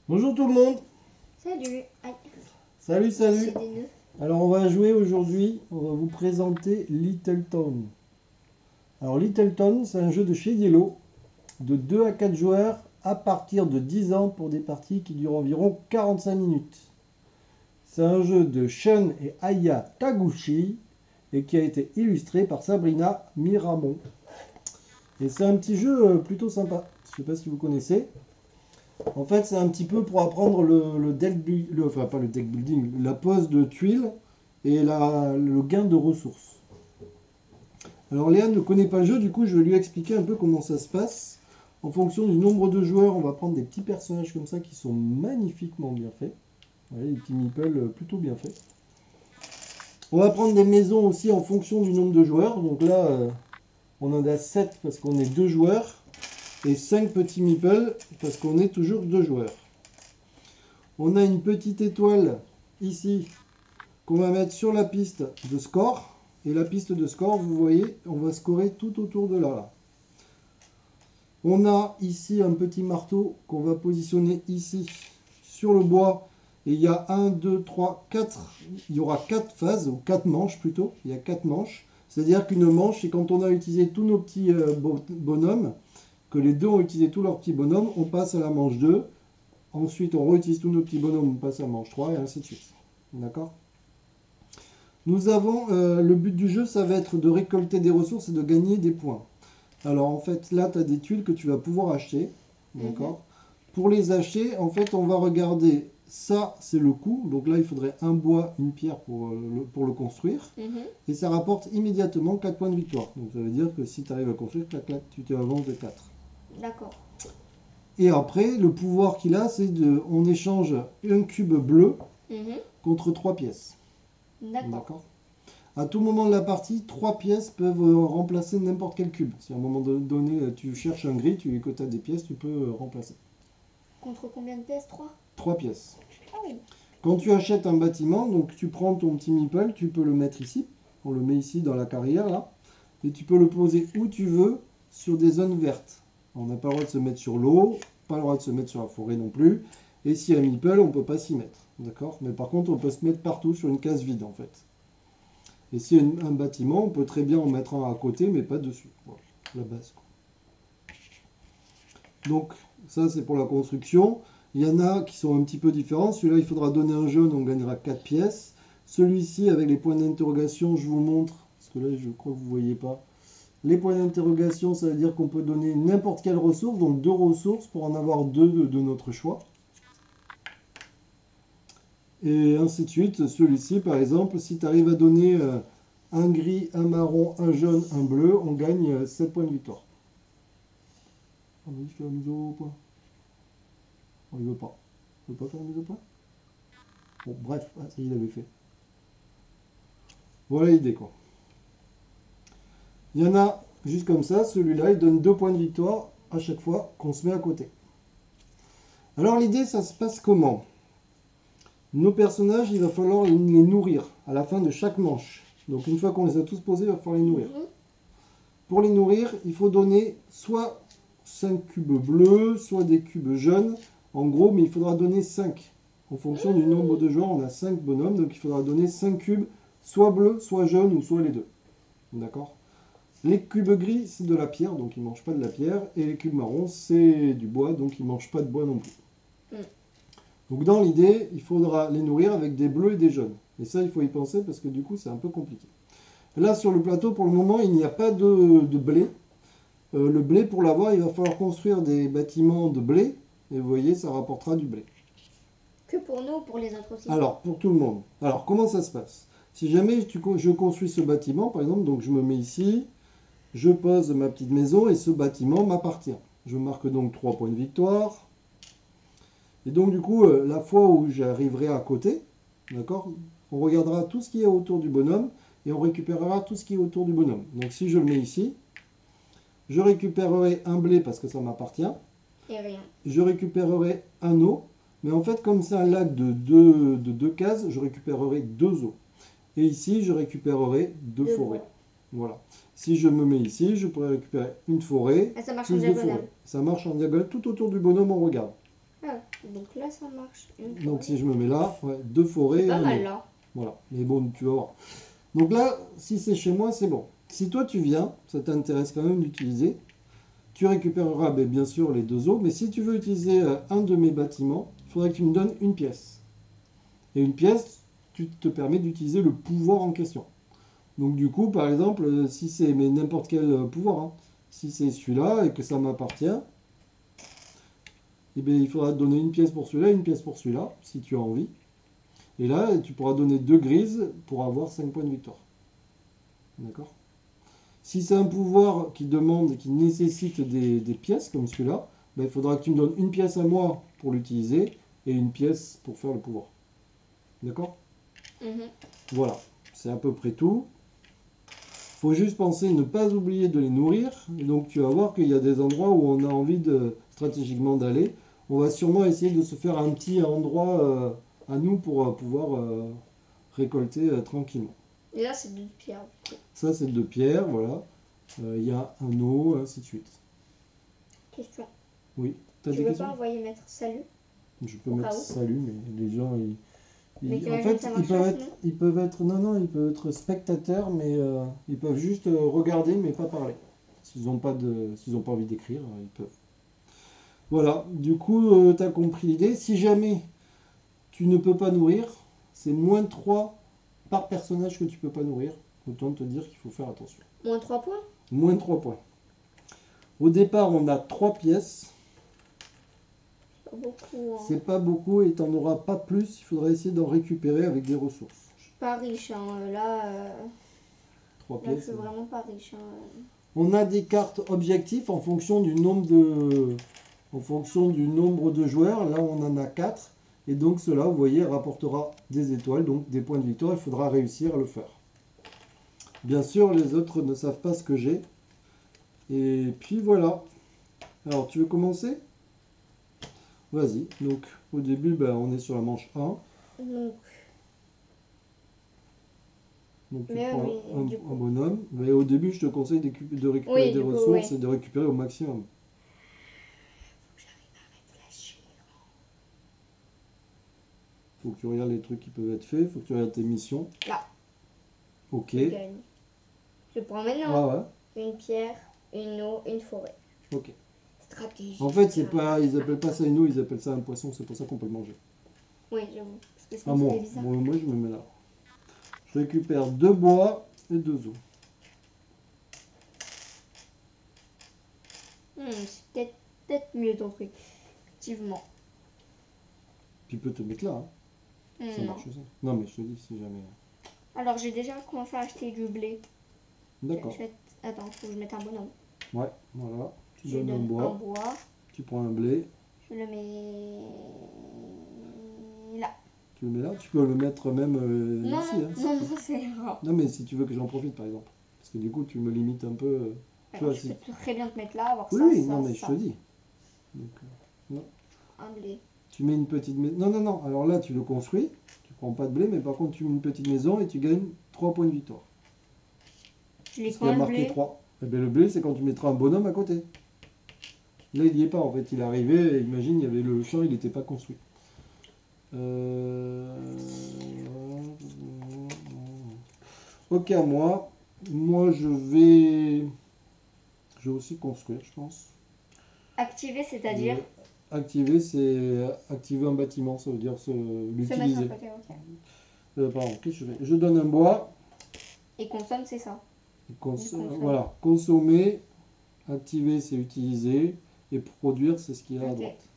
Bonjour tout le monde. Salut. Aïe, Salut, salut. j'ai des nœuds. Alors on va jouer aujourd'hui, on va vous présenter Little Town. Alors Little Town, c'est un jeu de chez Yellow, de 2 à 4 joueurs à partir de 10 ans pour des parties qui durent environ 45 minutes. C'est un jeu de Shun et Aya Taguchi et qui a été illustré par Sabrina Miramon. Et c'est un petit jeu plutôt sympa. Je ne sais pas si vous connaissez. En fait, c'est un petit peu pour apprendre le deck enfin pas le deck building, la pose de tuiles et le gain de ressources. Alors Léa ne connaît pas le jeu, du coup je vais lui expliquer un peu comment ça se passe. En fonction du nombre de joueurs, on va prendre des petits personnages comme ça qui sont magnifiquement bien faits. Vous voyez, des petits meeples plutôt bien faits. On va prendre des maisons aussi en fonction du nombre de joueurs. Donc là, on en a 7 parce qu'on est 2 joueurs. Et 5 petits meeples parce qu'on est toujours 2 joueurs. On a une petite étoile ici qu'on va mettre sur la piste de score. Et la piste de score, vous voyez, on va scorer tout autour de là. On a ici un petit marteau qu'on va positionner ici sur le bois. Et il y a 1, 2, 3, 4. Il y aura 4 phases, ou 4 manches plutôt. Il y a 4 manches. C'est-à-dire qu'une manche, c'est quand on a utilisé tous nos petits bonhommes, que les deux ont utilisé tous leurs petits bonhommes, on passe à la manche 2. Ensuite, on réutilise tous nos petits bonhommes, on passe à la manche 3 et ainsi de suite. D'accord? Nous avons, le but du jeu, ça va être de récolter des ressources et de gagner des points. Alors en fait, là, tu as des tuiles que tu vas pouvoir acheter. D'accord? Pour les acheter, en fait, on va regarder, ça, c'est le coût. Donc là, il faudrait un bois, une pierre pour le construire. Et ça rapporte immédiatement 4 points de victoire. Donc ça veut dire que si tu arrives à construire, clac, clac, tu t'avances de 4. D'accord. Et après, le pouvoir qu'il a, c'est de, on échange un cube bleu contre 3 pièces. D'accord. À tout moment de la partie, 3 pièces peuvent remplacer n'importe quel cube. Si à un moment donné, tu cherches un gris, que tu as des pièces, tu peux remplacer. Contre combien de pièces? 3? 3 pièces. Ah oui. Quand tu achètes un bâtiment, donc tu prends ton petit meeple, tu peux le mettre ici. On le met ici dans la carrière, là. Et tu peux le poser où tu veux, sur des zones vertes. On n'a pas le droit de se mettre sur l'eau, pas le droit de se mettre sur la forêt non plus. Et s'il y a un meeple, on ne peut pas s'y mettre. D'accord? Mais par contre, on peut se mettre partout sur une case vide, en fait. Et s'il y a un bâtiment, on peut très bien en mettre un à côté, mais pas dessus. Voilà, la base. Donc, ça, c'est pour la construction. Il y en a qui sont un petit peu différents. Celui-là, il faudra donner un jaune, on gagnera 4 pièces. Celui-ci, avec les points d'interrogation, je vous montre, parce que là, je crois que vous ne voyez pas. Les points d'interrogation, ça veut dire qu'on peut donner n'importe quelle ressource, donc 2 ressources pour en avoir 2 de notre choix. Et ainsi de suite. Celui-ci, par exemple, si tu arrives à donner un gris, un marron, un jaune, un bleu, on gagne 7 points de victoire. Ah oui, je fais la mise au point. Oh, il veut pas. Il veut pas faire la mise au point. Bon, bref, ça il avait fait. Voilà l'idée, quoi. Il y en a juste comme ça. Celui-là, il donne 2 points de victoire à chaque fois qu'on se met à côté. Alors l'idée, ça se passe comment? Nos personnages, il va falloir les nourrir à la fin de chaque manche. Donc une fois qu'on les a tous posés, il va falloir les nourrir. Pour les nourrir, il faut donner soit 5 cubes bleus, soit des cubes jaunes. En gros, mais il faudra donner 5. En fonction du nombre de joueurs, on a 5 bonhommes. Donc il faudra donner 5 cubes, soit bleus, soit jaunes, ou soit les deux. D'accord? Les cubes gris, c'est de la pierre, donc ils ne mangent pas de la pierre. Et les cubes marrons, c'est du bois, donc ils ne mangent pas de bois non plus. Donc dans l'idée, il faudra les nourrir avec des bleus et des jaunes. Et ça, il faut y penser parce que du coup, c'est un peu compliqué. Là, sur le plateau, pour le moment, il n'y a pas de blé. Le blé, pour l'avoir, il va falloir construire des bâtiments de blé. Et vous voyez, ça rapportera du blé. Que pour nous ou pour les autres aussi? Alors, pour tout le monde. Alors, comment ça se passe? Si jamais je construis ce bâtiment, par exemple, donc je me mets ici, je pose ma petite maison et ce bâtiment m'appartient. Je marque donc 3 points de victoire. Et donc, du coup, la fois où j'arriverai à côté, d'accord, on regardera tout ce qui est autour du bonhomme et on récupérera tout ce qui est autour du bonhomme. Donc, si je le mets ici, je récupérerai un blé parce que ça m'appartient. Et rien. Je récupérerai un eau. Mais en fait, comme c'est un lac de deux cases, je récupérerai 2 eaux. Et ici, je récupérerai 2 forêts. Voilà. Si je me mets ici, je pourrais récupérer une forêt, Ah, ça marche en plus 2 diagonale. forêts. Ça marche en diagonale tout autour du bonhomme, on regarde. Ah, donc là, ça marche. Une Donc forêt. si je me mets là, ouais, 2 forêts. C'est pas un mal eau. là. Voilà, mais bon, tu vas voir. Donc là, si c'est chez moi, c'est bon. Si toi tu viens, ça t'intéresse quand même d'utiliser, tu récupéreras bien sûr les 2 eaux, mais si tu veux utiliser un de mes bâtiments, il faudrait que tu me donnes une pièce. Et une pièce, tu te permets d'utiliser le pouvoir en question. Donc du coup, par exemple, si c'est mais n'importe quel pouvoir, hein, si c'est celui-là et que ça m'appartient, eh bien, il faudra te donner une pièce pour celui-là et une pièce pour celui-là, si tu as envie. Et là, tu pourras donner 2 grises pour avoir 5 points de victoire. D'accord? Si c'est un pouvoir qui demande, qui nécessite des pièces comme celui-là, ben, il faudra que tu me donnes une pièce à moi pour l'utiliser et une pièce pour faire le pouvoir. D'accord? Voilà, c'est à peu près tout. Il faut juste penser ne pas oublier de les nourrir. Et donc tu vas voir qu'il y a des endroits où on a envie stratégiquement d'aller. On va sûrement essayer de se faire un petit endroit à nous pour pouvoir récolter tranquillement. Et là, c'est de pierre. Ça, c'est de pierre, voilà. Il y a un eau, ainsi de suite. Question. Oui, t'as Tu des veux questions? pas envoyer mettre salut? Je peux Au mettre cas où. salut, mais les gens, Mais en t'imagines fait, ça ils marche peuvent pas, être, sinon ils peuvent être, non, ils peuvent être spectateurs, mais ils peuvent juste regarder, mais pas parler. S'ils n'ont pas envie d'écrire, ils peuvent. Voilà, du coup, tu as compris l'idée. Si jamais tu ne peux pas nourrir, c'est moins 3 par personnage que tu peux pas nourrir. Autant te dire qu'il faut faire attention. Moins 3 points? Moins 3 points. Au départ, on a 3 pièces. Pas beaucoup. Hein. C'est pas beaucoup et tu n'en auras pas plus. Il faudra essayer d'en récupérer avec des ressources. Je suis pas riche. Hein. Là, 3 là, je pièces. suis vraiment pas riche. Hein. On a des cartes objectifs en fonction du nombre de, joueurs. Là, on en a 4. Et donc, cela, vous voyez, rapportera des étoiles, donc des points de victoire. Il faudra réussir à le faire. Bien sûr, les autres ne savent pas ce que j'ai. Et puis voilà. Alors, tu veux commencer? Vas-y. Donc, au début, on est sur la manche 1. Donc, tu Mais prends oui, un du coup. bonhomme. Mais au début, je te conseille de récupérer Oui, des du coup, ressources oui. et de récupérer au maximum. Faut que tu regardes les trucs qui peuvent être faits. Faut que tu regardes tes missions. Là. Ok. Je gagne. Je prends maintenant Ah ouais. une pierre, une eau, une forêt. Ok. Stratégie. En fait, c'est pas, ils appellent pas ça une eau, ils appellent ça un poisson. C'est pour ça qu'on peut le manger. Oui, j'avoue. Parce que Ah sinon, moi, c'était bizarre. moi, je me mets là. Je récupère 2 bois et 2 os. C'est peut-être mieux ton truc. Effectivement. Tu peux te mettre là. Hein. Ça Non. marche aussi. Non, mais je te dis si jamais. Alors, j'ai déjà commencé à acheter du blé. D'accord. Attends, faut que je mette un bonhomme. Ouais, voilà. Tu Je donnes un donne bois. un bois. Tu prends un blé. Je le mets là. Tu le mets là. Tu peux le mettre même Non, ici. Hein, non, c'est rare. non, mais si tu veux que j'en profite, par exemple. Parce que du coup, tu me limites un peu. Tu vois, Je peux très bien te mettre là, avoir oui, ça, oui, ça, non, mais ça. je te dis. Donc, non. Un blé. Tu mets une petite maison. Non, non, non. Alors là, tu le construis. Tu prends pas de blé, mais par contre, tu mets une petite maison et tu gagnes 3 points de victoire. Je l'ai Parce qu'il y a quand le marqué blé. 3. Et bien, le blé, c'est quand tu mettras un bonhomme à côté. Là, il n'y est pas, en fait. Il est arrivé, et imagine, il y avait le champ, il n'était pas construit. Ok, à moi. Moi, je vais aussi construire, je pense. Activer, c'est-à-dire Activer, c'est activer un bâtiment, ça veut dire se mettre à l'utiliser. côté, ok. Pardon, qu'est-ce que je fais? Je donne un bois. Et consomme, c'est ça. Voilà, consommer, activer, c'est utiliser, et produire, c'est ce qu'il y a à Ok. droite.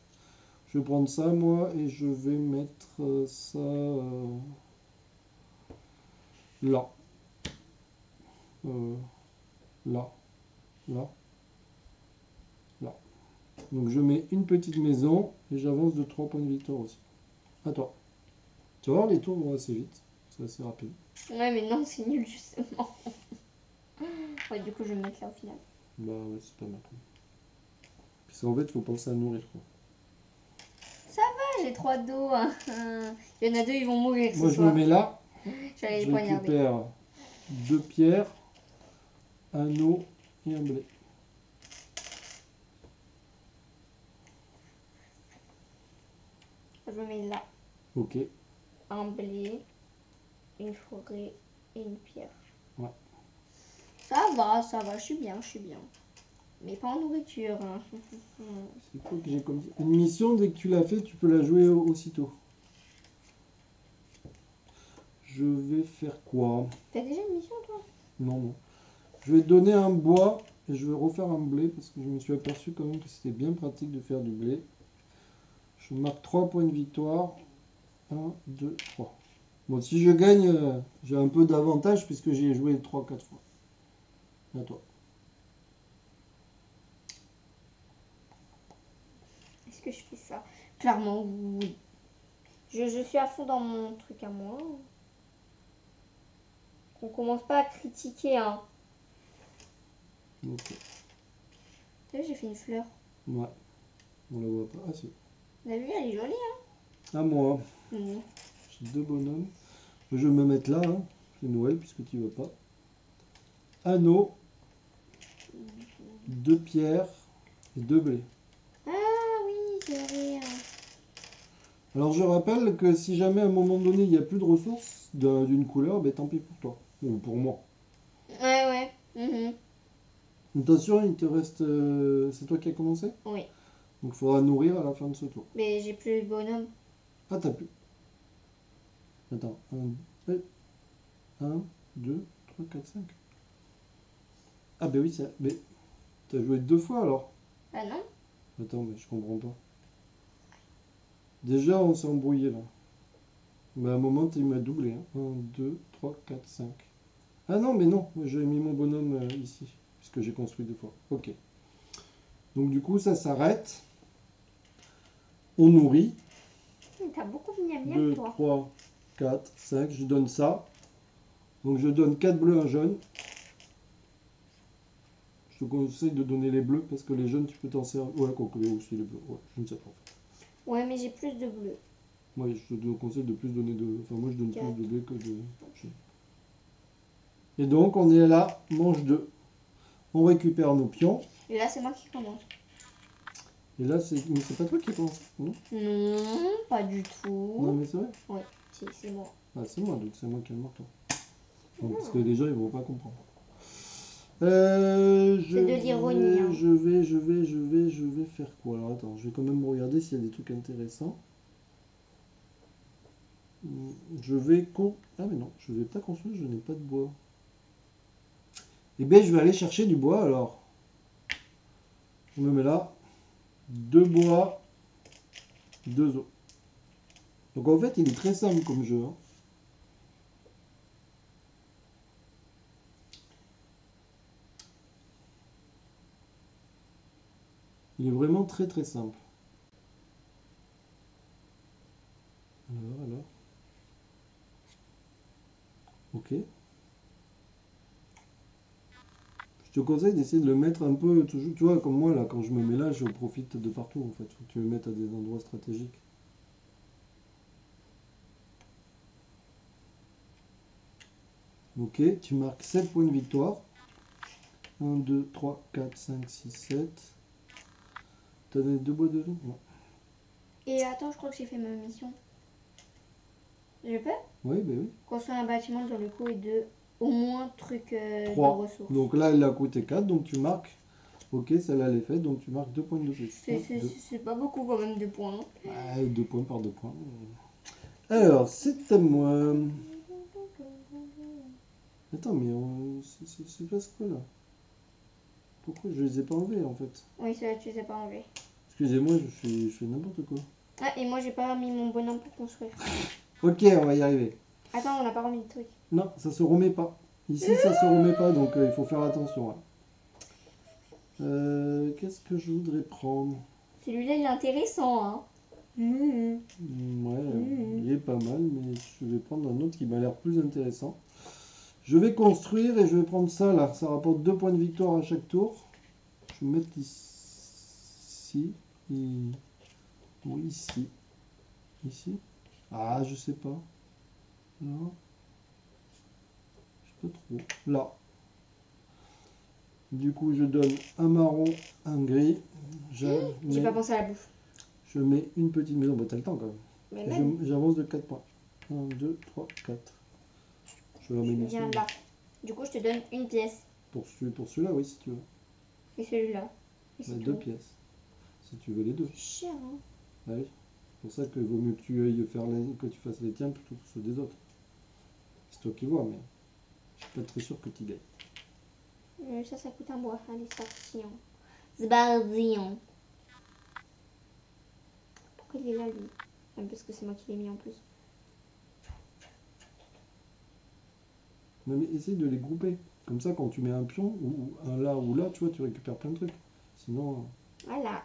Je vais prendre ça, moi, et je vais mettre ça là. Là, là, là. Donc je mets une petite maison, et j'avance de 3 points de victoire aussi. À toi. Tu vas voir, les tours vont assez vite. C'est assez rapide. Ouais, mais non, c'est nul, justement. Ouais, du coup, je vais me mettre là au final. Bah ouais, c'est pas mal. Parce qu'en fait, il faut penser à nourrir, quoi. Ah, j'ai 3 dos. Hein. Il y en a 2, ils vont mourir Moi, ce je me soir. mets là. J'allais les Je poignarder. récupère 2 pierres, un eau et un blé. Je mets là Ok. un blé, une forêt et une pierre. Ouais. Ça va, je suis bien, Mais pas en nourriture. Hein. C'est quoi que j'ai comme ça? Une mission, dès que tu l'as fait, tu peux la jouer aussitôt. Je vais faire quoi? T'as déjà une mission, toi? Non, non. Je vais donner un bois et je vais refaire un blé parce que je me suis aperçu quand même que c'était bien pratique de faire du blé. Je marque 3 points de victoire. 1, 2, 3. Bon, si je gagne, j'ai un peu d'avantage puisque j'ai joué 3-4 fois. À toi. Est-ce que je fais ça? Clairement, oui. Je suis à fond dans mon truc à moi. On commence pas à critiquer, hein. Ok. T'as vu, j'ai fait une fleur. Ouais. On la voit pas. Ah si. T'as vu, elle est jolie, À moi. hein. J'ai 2 bonhommes. Je vais me mettre là. Hein. C'est Noël puisque tu ne vas pas. Anneau. 2 pierres et 2 blés. Ah oui, c'est vrai. Alors je rappelle que si jamais à un moment donné il n'y a plus de ressources d'une couleur, ben tant pis pour toi. Ou pour moi. Ouais. Mhm. Attention, il te reste. C'est toi qui as commencé? Oui. Donc il faudra nourrir à la fin de ce tour. Mais j'ai plus de bonhomme. Ah, t'as plus. Attends. 1, 2, 3, 4, 5. Ah, ben oui, ça. Mais t'as joué 2 fois alors? Ah non? Attends, mais je comprends pas. Déjà, on s'est embrouillé là. Mais à un moment, tu m'as doublé. 1, 2, 3, 4, 5. Ah non, mais non. Moi, j'ai mis mon bonhomme ici. Puisque j'ai construit 2 fois. Ok. Donc du coup, ça s'arrête. On nourrit. T'as beaucoup de miam 2, toi. 3, 4, 5. Je donne ça. Donc je donne 4 bleus, un jaune. Je te conseille de donner les bleus parce que les jaunes, tu peux t'en servir. Ouais, quoi que aussi les bleus. Ouais, je ne sais pas. Ouais, mais j'ai plus de bleu. Moi, je te conseille de plus donner de. Enfin, moi, je donne plus de bleus que de jaune. Et donc, on est là, manche 2. On récupère nos pions. Et là, c'est moi qui commence. Et là, c'est. Mais c'est pas toi qui commence, non? Non, pas du tout. Non, mais c'est vrai. Oui, c'est moi. Ah, c'est moi, donc c'est moi qui ai le marteau. Donc, parce que les gens, ils vont pas comprendre. C'est de l'ironie, hein. Je vais faire quoi? Alors attends, je vais quand même regarder s'il y a des trucs intéressants. Je vais Ah mais non, je vais pas construire, je n'ai pas de bois. Eh bien, je vais aller chercher du bois alors. Je me mets là. 2 bois, 2 os. Donc en fait, il est très simple comme jeu. Hein. Il est vraiment très très simple. Alors. Ok. Je te conseille d'essayer de le mettre un peu, toujours, tu vois, comme moi là, quand je me mets là, je profite de partout en fait. Faut que tu le mettes à des endroits stratégiques. Ok, tu marques 7 points de victoire. 1, 2, 3, 4, 5, 6, 7. T'as donné 2 bois de vie? Non. Et attends, je crois que j'ai fait ma mission. Je peux Oui, ben oui. construire un bâtiment dans le coup et de au moins truc de 3. ressources. Donc là, elle a coûté 4, donc tu marques. Ok, celle-là, elle est faite, donc tu marques 2 points de plus. C'est pas beaucoup quand même de points. Ouais, 2 points par 2 points. Alors, c'est à moi. Attends, mais c'est pas ce quoi là? Pourquoi je les ai pas enlevés en fait? Oui, ça tu les as pas enlevés. Excusez-moi, je fais n'importe quoi. Ah, et moi j'ai pas mis mon bonhomme pour construire. Ok, on va y arriver. Attends, on n'a pas remis le truc. Non, ça se remet pas. Ici, ça se remet pas, donc il faut faire attention. Hein. Qu'est-ce que je voudrais prendre? Celui-là il est intéressant, hein. Ouais, il est pas mal, mais je vais prendre un autre qui m'a l'air plus intéressant. Je vais construire et je vais prendre ça là. Ça rapporte 2 points de victoire à chaque tour. Je vais mettre ici. Ou ici. Ici. Ah, je sais pas. Là. Je sais pas trop. Là. Du coup, je donne un marron, un gris. J'ai pas pensé à la bouffe. Je mets une petite maison. Bon, t'as le temps quand même. Mais même, J'avance de 4 points. 1, 2, 3, 4. Je vais je ramener viens là. Du coup, je te donne une pièce. Pour celui-là, oui, si tu veux. Et celui-là. Et c'est 2 tout. pièces. Si tu veux les deux. C'est cher, hein. Ah oui. C'est pour ça qu'il vaut mieux que tu ailles faire que tu fasses les tiens plutôt que ceux des autres. C'est toi qui vois, mais je suis pas très sûr que tu gagnes. Ça coûte un bois. Allez, sortillon. Zbardillon. Pourquoi il est là, lui? Parce que c'est moi qui l'ai mis en plus. Non, mais essaye de les grouper. Comme ça, quand tu mets un pion, ou un là ou là, tu vois, tu récupères plein de trucs. Sinon, Voilà.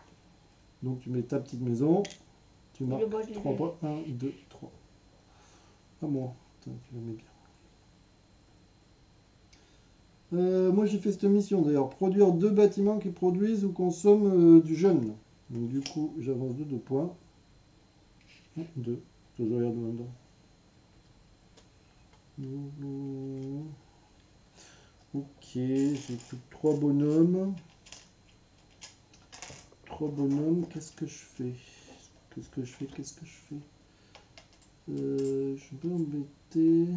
donc tu mets ta petite maison, tu marques Le bois, je l'ai 3 donné. points. 1, 2, 3. À moi. Putain, tu le mets bien. Moi j'ai fait cette mission d'ailleurs, produire 2 bâtiments qui produisent ou consomment du jeune. Donc du coup j'avance de 2 points. 1, 2, je regarde maintenant. Ok, j'ai fait 3 bonhommes. 3 bonhommes, qu'est-ce que je fais? Qu'est-ce que je fais? Je suis un peu embêté.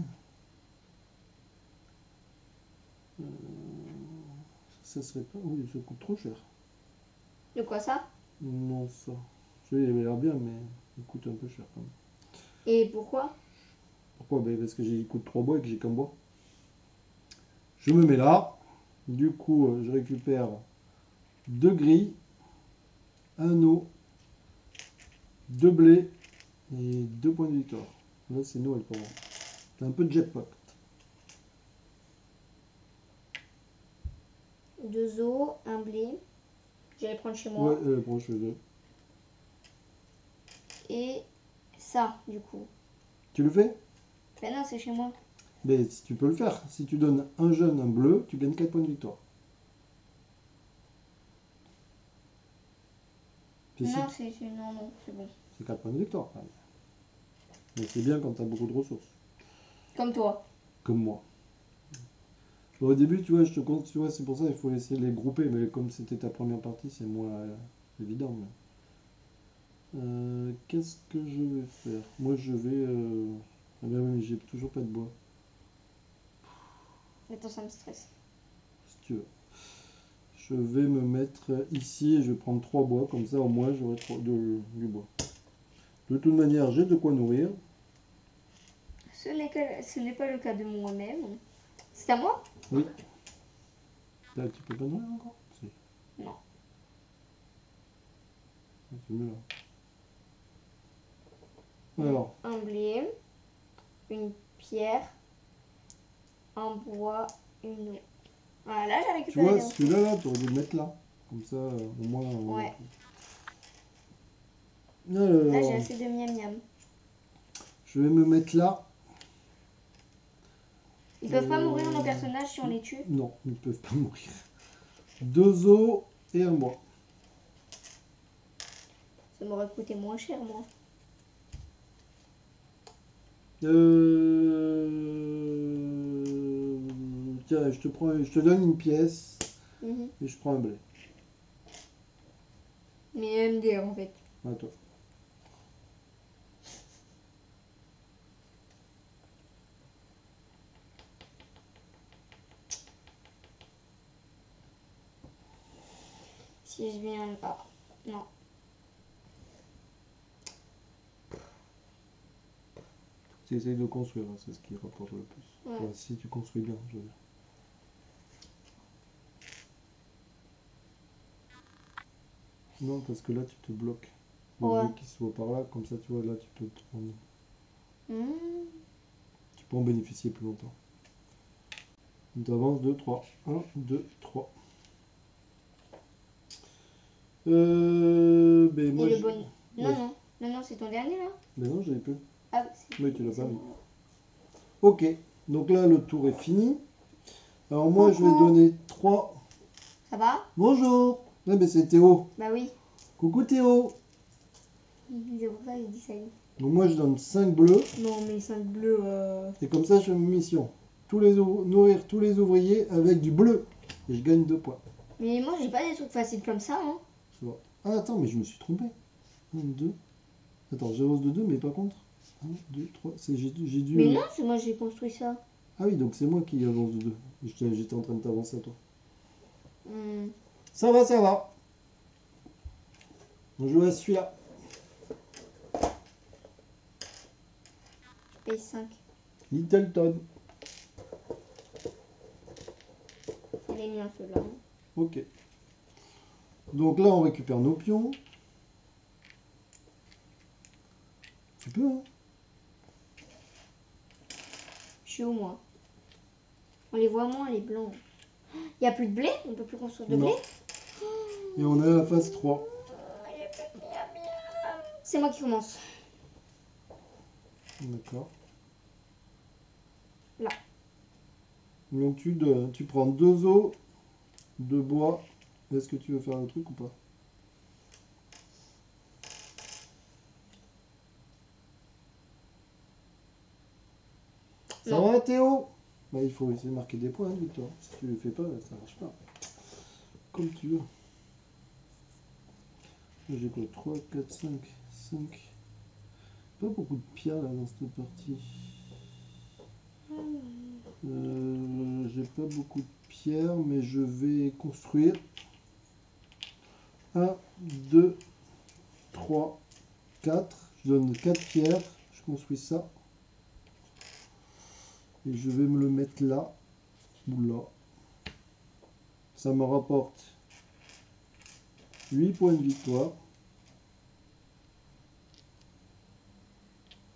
Ça serait pas... Oui, ça coûte trop cher. De quoi ça? Non, ça. Je sais, il avait l'air bien, mais il coûte un peu cher quand même. Et pourquoi? Pourquoi? Ben, parce que il coûte 3 bois et que j'ai qu'un bois. Je me mets là. Du coup, je récupère 2 grilles, 1 eau, 2 blés et 2 points de victoire. Là, c'est Noël pour moi. C'est un peu de jackpot. 2 os, un blé. J'allais prendre chez moi. Ouais, bon, je fais 2. Et ça, du coup. Tu le fais? Ben non, c'est chez moi. Mais si tu peux le faire. Si tu donnes un jaune, un bleu, tu gagnes 4 points de victoire. Puis si Non, non, c'est bon. c'est 4 points de victoire. Quand même. Mais c'est bien quand tu as beaucoup de ressources. Comme toi. Comme moi. Bon, au début, tu vois, je te compte, tu vois, c'est pour ça qu'il faut essayer de les grouper. Mais comme c'était ta première partie, c'est moins évident. Qu'est-ce que je vais faire? Moi, je vais... Ah ben oui, mais j'ai toujours pas de bois, Attends, ça me stresse. si tu veux. Je vais me mettre ici et je vais prendre 3 bois. Comme ça, au moins, j'aurai du bois. De toute manière, j'ai de quoi nourrir. Ce n'est pas le cas de moi-même. C'est à moi? Oui. Là, tu peux pas nourrir encore? Si. Non. C'est mieux là. Alors, Un blé, une pierre, un bois, une eau. Voilà, j'ai tu récupéré vois, les eaux. celui-là, là, tu aurais dû le mettre là. Comme ça, au moins... Ouais. Là, Alors, j'ai assez de miam miam. je vais me mettre là. Ils peuvent pas mourir nos personnages si on les tue? Non, ils ne peuvent pas mourir. 2 os et un bois. Ça m'aurait coûté moins cher, moi. Tiens, je te donne une pièce Mhm. et je prends un blé. Mais MDR en fait. À toi. Si je viens là. Non. Tu essayes de construire, hein, c'est ce qui rapporte le plus. Ouais. Enfin, si tu construis bien, je veux dire. Non, parce que là, tu te bloques. Vaut Ouais. mieux qu'il soit par là, comme ça, tu vois, là, tu peux Hmm. tu peux en bénéficier plus longtemps. Tu avances 2, 3. 1, 2, 3. Ben moi, Et le bon. Non, ouais. non. Non, non, c'est ton dernier là? Ben non, j'avais plus. Ah, c'est. Oui, tu l'as c'est pas mis. bon. Ok, donc là, le tour est fini. Alors moi, je vais Coucou. donner 3. Ça va? Bonjour. Ah ben c'est Théo. Bah oui. Coucou Théo. C'est pour ça que j'ai dit ça. Donc moi, je donne 5 bleus. Non, mais 5 bleus. Et comme ça, je fais ma mission. Nourrir tous les ouvriers avec du bleu. Et je gagne 2 points. Mais moi, j'ai pas des trucs faciles comme ça, hein. Ça va. Ah, attends, mais je me suis trompé. 1, 2. Attends, j'avance de 2, mais par contre... 1, 2, 3, j'ai dû... Mais non, c'est moi j'ai construit ça. Ah oui, donc c'est moi qui avance de 2. J'étais en train de t'avancer à toi. Hmm, Ça va, ça va. On joue à celui-là. je paye 5. Littleton. C'est les miens ceux-là. Ok. Donc là, on récupère nos pions. Tu peux, hein? Je suis où moi? On les voit moins, les blancs. Il n'y a plus de blé? On peut plus construire de Non. blé? Et on est à la phase 3. C'est moi qui commence. D'accord. Là. Donc tu prends 2 os de bois. Est-ce que tu veux faire le truc ou pas? Ça Non. va Théo? Bah, il faut essayer de marquer des points, Victor. Si tu les fais pas, ça marche pas. Comme tu veux. J'ai quoi? 3, 4, 5, 5. Pas beaucoup de pierres là dans cette partie. J'ai pas beaucoup de pierres, mais je vais construire 1, 2, 3, 4. Je donne 4 pierres. Je construis ça. Et je vais me le mettre là ou là. Ça me rapporte 8 points de victoire.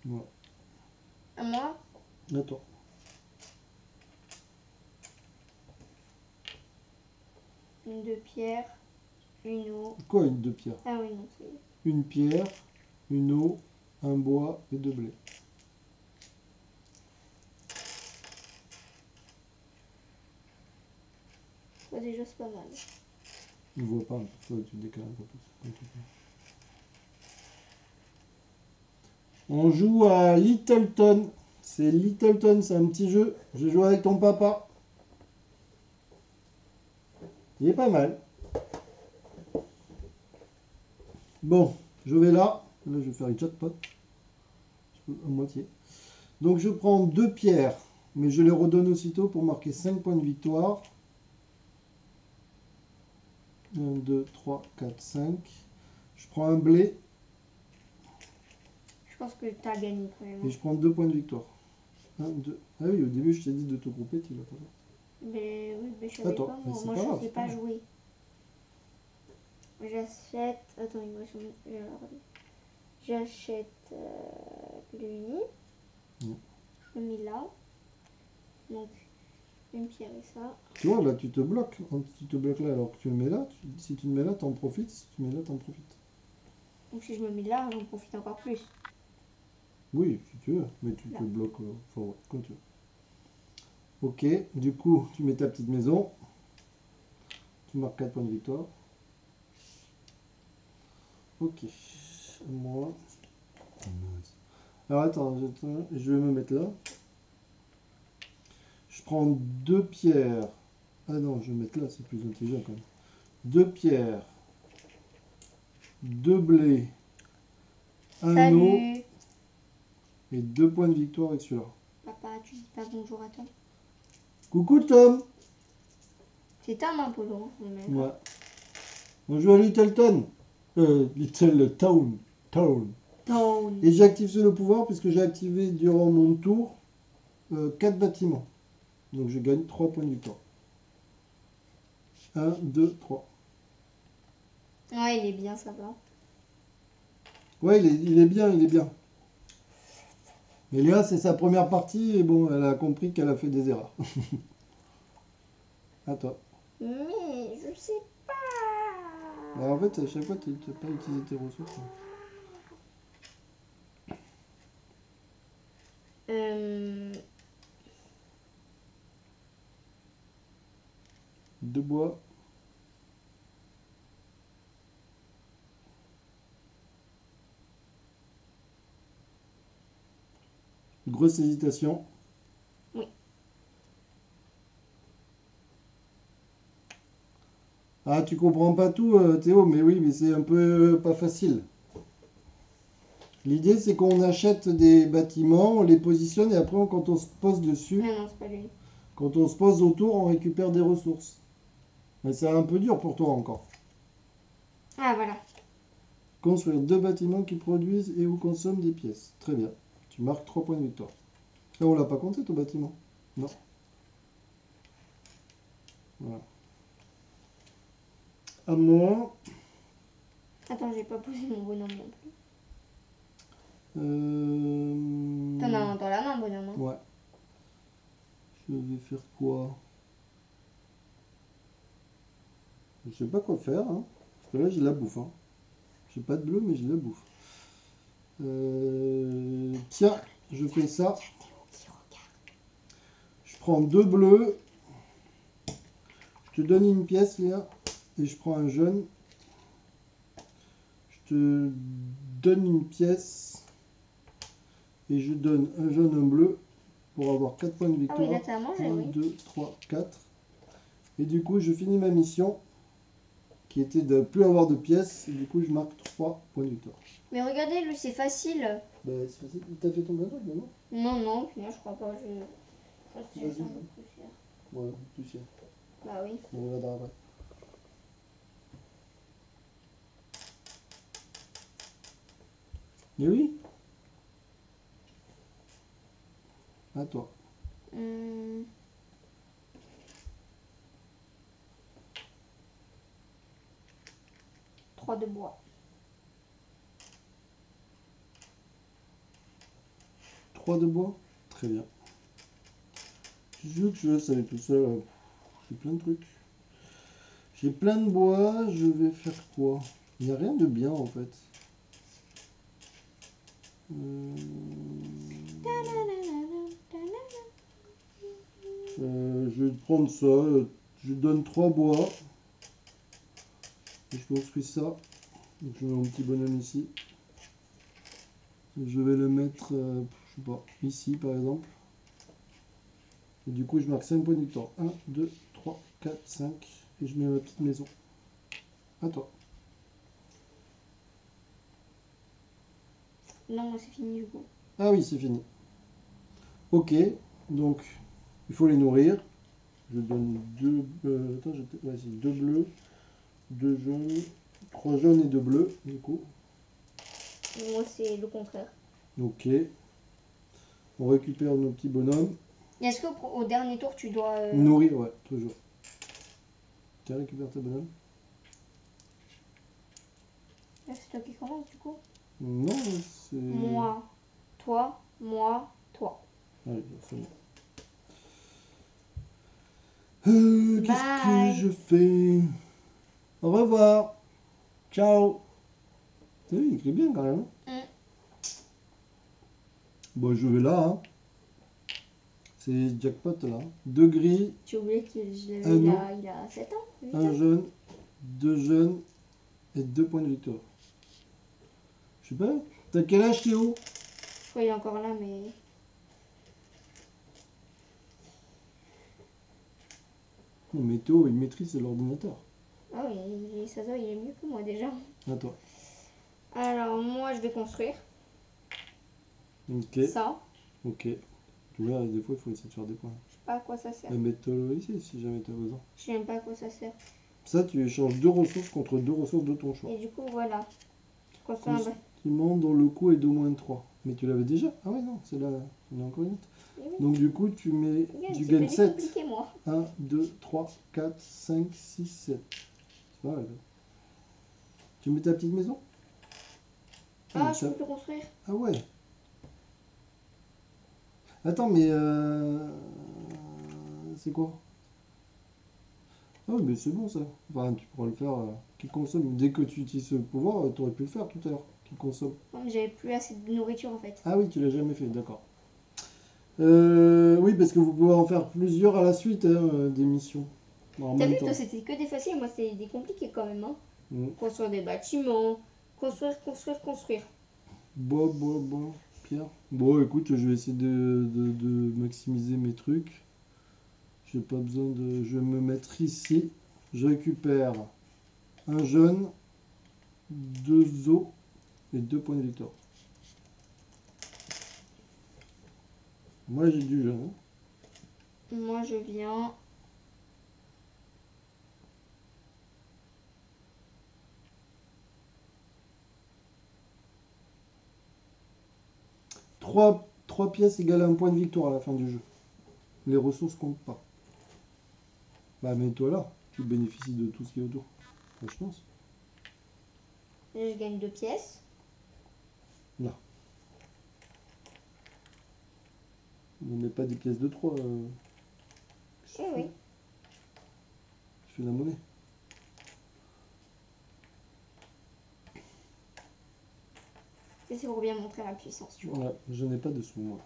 Voilà. À moi? Attends. Une de pierre, une eau. Quoi une 2 pierres? Ah oui, non, c'est... Une pierre, une eau, un bois et 2 blés. Ouais, déjà, c'est pas mal. On ne voit pas, toi tu décales un peu plus. Comme tu peux. On joue à Littleton. C'est Littleton, c'est un petit jeu. J'ai joué avec ton papa. Il est pas mal. Bon, je vais là. Là, je vais faire une jackpot. À moitié. Donc, je prends 2 pierres. Mais je les redonne aussitôt pour marquer 5 points de victoire. 1, 2, 3, 4, 5. Je prends un blé. Je pense que t'as gagné quand même. Et je prends 2 points de victoire. 1, 2. Ah oui, au début, je t'ai dit de te grouper, tu l'as pas fait. Mais oui, mais je savais Attends, pas mais moi. c'est Moi, pas je grave, sais c'est pas pas grave. jouer. J'achète... Attends, il me reste... J'achète l'uni. Mm. Je le mets là. Donc, une pierre et ça. Tu vois, là, tu te bloques. Tu te bloques là alors que tu le mets là. Si tu le mets là, t'en profites. Si tu le mets là, t'en profites. Donc, si je me mets là, j'en profite encore plus. Oui, si tu veux. Mais tu Là. te bloques forward, comme tu veux. Ok, du coup, tu mets ta petite maison. Tu marques 4 points de victoire. Ok. Moi. Alors attends, je vais me mettre là. Je prends 2 pierres. Ah non, je vais mettre là, c'est plus intelligent quand même. 2 pierres. 2 blés. Un eau. Salut! Et 2 points de victoire avec celui-là. Papa, tu dis pas bonjour à Tom? Coucou Tom. C'est Tom, hein, Polo. Ouais. On joue à Littleton. Little Town. Town. Town. Et j'active sur le pouvoir puisque j'ai activé durant mon tour 4 bâtiments. Donc je gagne 3 points de victoire. 1, 2, 3. Ouais, il est bien, ça va. Ouais, il est bien, il est bien. Mais Léa, c'est sa première partie et bon, elle a compris qu'elle a fait des erreurs. À toi. Mais je sais pas. Alors en fait, à chaque fois, tu n'as pas utilisé tes ressources. Euh, 2 bois. Grosse hésitation. Oui. Ah, tu comprends pas tout, Théo, mais oui, mais c'est un peu pas facile. L'idée, c'est qu'on achète des bâtiments, on les positionne et après, quand on se pose dessus, Ah non, c'est pas lui. quand on se pose autour, on récupère des ressources. Mais c'est un peu dur pour toi encore. Ah voilà. Construire 2 bâtiments qui produisent et ou consomment des pièces. Très bien. Tu marques 3 points de victoire. Et on l'a pas compté ton bâtiment. Non. Voilà. À moi. Attends, j'ai pas posé mon bonhomme non plus. T'en as Euh... un dans la main, bonhomme. Hein. Ouais. Je vais faire quoi? Je sais pas quoi faire. Hein. Parce que là, j'ai la bouffe. Hein. J'ai pas de bleu, mais j'ai la bouffe. Tiens, je fais ça. Je prends 2 bleus. Je te donne une pièce, Léa. Et je prends un jaune. Je te donne une pièce. Et je donne un jaune, un bleu. Pour avoir 4 points de Ah oui, là victoire. t'as à manger, 1, oui. 2, 3, 4. Et du coup, je finis ma mission. Qui était de ne plus avoir de pièces. Et du coup, je marque 3 points de victoire. Mais regardez, lui, c'est facile. Bah, c'est facile. T'as fait ton truc, non? Non, non, puis moi, je crois pas. Je pense que Vas-y, c'est un joue. peu plus cher. Ouais, plus cher. Bah oui. On regardera après. Mais oui. À toi. Hum, 3 de bois. 3 de bois. Très bien. Tu veux que je laisse aller tout seul? J'ai plein de trucs. J'ai plein de bois. Je vais faire quoi? Il n'y a rien de bien en fait. Je vais prendre ça. Je donne 3 bois. Et je construis ça. Donc, je mets mon petit bonhomme ici. Je vais le mettre, je sais pas, ici par exemple. Et du coup, je marque 5 points de victoire. 1, 2, 3, 4, 5. Et je mets ma petite maison. À toi. Non, moi, c'est fini du coup. Ah oui, c'est fini. Ok, donc il faut les nourrir. Je donne 2. Attends, vas-y, 2 bleus, 2 jaunes, 3 jaunes et 2 bleus, du coup. Moi, c'est le contraire. Ok. On récupère nos petits bonhommes. Est-ce qu'au dernier tour, tu dois. Nourrir, ouais, toujours. Tiens, récupère tes bonhommes. Là, c'est toi qui commence du coup. Non, c'est. Moi, toi, moi, toi. Allez, c'est bon. Qu'est-ce que Bye. je fais? Au revoir. Ciao. Oui, il écrit bien quand même. Bon, je vais là. Hein. C'est jackpot là. 2 gris, Tu oublies que je l'avais Ah non. il a 7 ans. 8 un ans. jaune, 2 jaunes et 2 points de victoire. Je sais pas. T'as quel âge, Théo? Je crois qu'il est encore là, mais. Non, mais Théo, il maîtrise l'ordinateur. Ah oui, ça doit, il est mieux que moi déjà. À toi. Alors, moi, je vais construire Ok. ça. Ok. Tu vois, des fois, il faut essayer de faire des points. Je sais pas à quoi ça sert. Mais mets-le ici si jamais t'as besoin. Je sais même pas à quoi ça sert. Ça, tu échanges 2 ressources contre 2 ressources de ton choix. Et du coup, voilà. Construire un bâtiment. Bâtiment dont le coût est d'au moins 3. Mais tu l'avais déjà? Ah ouais, non, c'est là. Il y en a encore une autre. Oui, oui. Donc, du coup, tu gagnes 7. Compliqué, moi. 1, 2, 3, 4, 5, 6, 7. C'est pas mal. Tu mets ta petite maison? Ah, mais je peux plus construire. Ah ouais. Attends, mais c'est quoi? Ah oui, mais c'est bon ça. Enfin, tu pourras le faire. Qui consomme. Dès que tu utilises ce pouvoir, tu aurais pu le faire tout à l'heure. Qui consomme. Non, mais j'avais plus assez de nourriture en fait. Ah oui, tu l'as jamais fait, d'accord. Oui, parce que vous pouvez en faire plusieurs à la suite, hein, des missions. En T'as même vu, temps. toi, c'était que des faciles. Moi, c'était des compliqués quand même. Hein. Mm. Construire des bâtiments. Construire. Bois, bois, bois, pierre. Bon, écoute, je vais essayer de maximiser mes trucs. J'ai pas besoin de. Je vais me mettre ici. Je récupère un jaune, 2 os et 2 points de victoire. Moi j'ai du jaune. Moi, je viens. Trois pièces égale à un point de victoire à la fin du jeu. Les ressources comptent pas. Bah mets-toi là, tu bénéficies de tout ce qui est autour. Enfin, je pense. Je gagne 2 pièces. Là. Ne mets pas des pièces de 3. Eh oui. Je fais la monnaie. Et c'est pour bien montrer ma puissance, tu vois. Voilà, je n'ai pas de sous moi.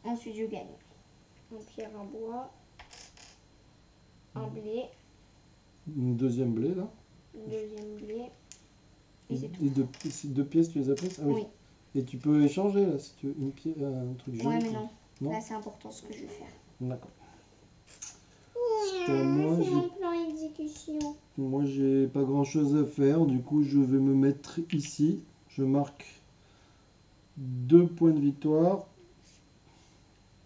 Ensuite, je gagne un pierre, un bois, un blé, Une deuxième blé là. une deuxième blé. Et c'est tout. Et deux pièces, tu les as prises? Ah oui. Oui. Et tu peux échanger là si tu veux une pièce, un truc jaune. Ouais, mais non. Non. Là, c'est important ce que je vais faire. D'accord. C'est à moi, C'est mon plan exécution. moi j'ai pas grand chose à faire, du coup je vais me mettre ici. Je marque 2 points de victoire.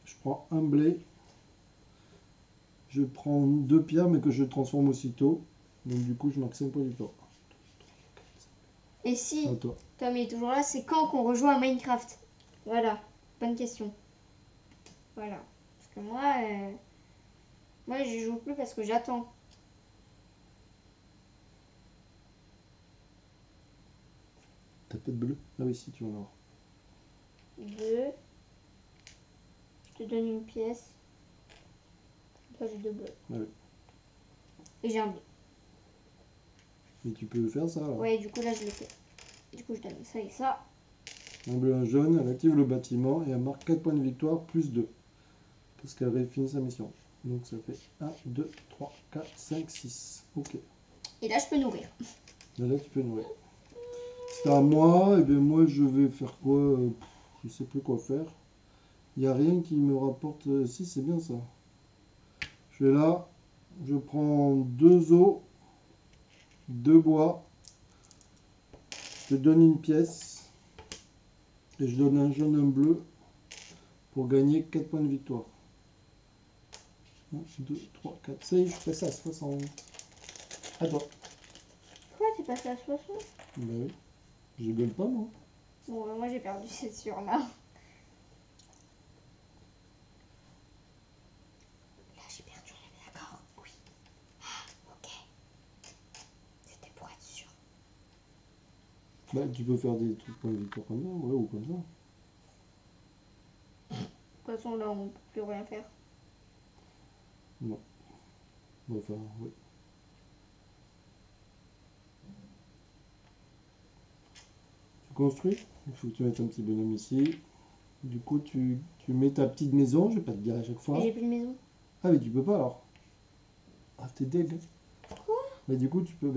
Je prends un blé. Je prends 2 pierres mais que je transforme aussitôt. Donc du coup je marque 5 points de victoire. Et si À toi. Tom est toujours là, c'est quand qu'on rejoue à Minecraft? Voilà, bonne question. Voilà. Parce que moi je joue plus parce que j'attends. T'as pas de bleu? Ah oui si tu en as avoir. 2. Je te donne une pièce. Là j'ai 2 bleus. Ah oui. Et j'ai un bleu. Mais tu peux faire ça alors. Ouais, du coup là je l'ai fait. Du coup je donne ça et ça. Un bleu, un jaune, elle active le bâtiment et elle marque 4 points de victoire plus 2. Parce qu'elle avait fini sa mission. Donc ça fait 1, 2, 3, 4, 5, 6. Ok. Et là je peux nourrir. Là tu peux nourrir. C'est à moi, et bien moi je vais faire quoi? Je sais plus quoi faire. Il n'y a rien qui me rapporte. Si c'est bien ça. Je vais là, je prends 2 os, 2 bois, je donne une pièce, et je donne un jaune, un bleu, pour gagner 4 points de victoire. 1, 2, 3, 4, ça y est, je fais ça à 60. À toi. Quoi, t'es passé à 60? Bah oui, je gueule pas moi. Bon, bah, moi j'ai perdu, c'est sûr là. Là j'ai perdu, on est d'accord? Oui. Ah, ok. C'était pour être sûr. Bah tu peux faire des trucs points de victoire comme ça, ouais, ou comme ça. De toute façon là on peut plus rien faire. Non. Enfin, oui. Tu construis, il faut que tu mettes un petit bonhomme ici. Du coup, tu mets ta petite maison, je vais pas te dire à chaque fois. Et j'ai plus de maison. Ah, mais tu peux pas alors. Ah, t'es deg. Quoi? Mais du coup, tu peux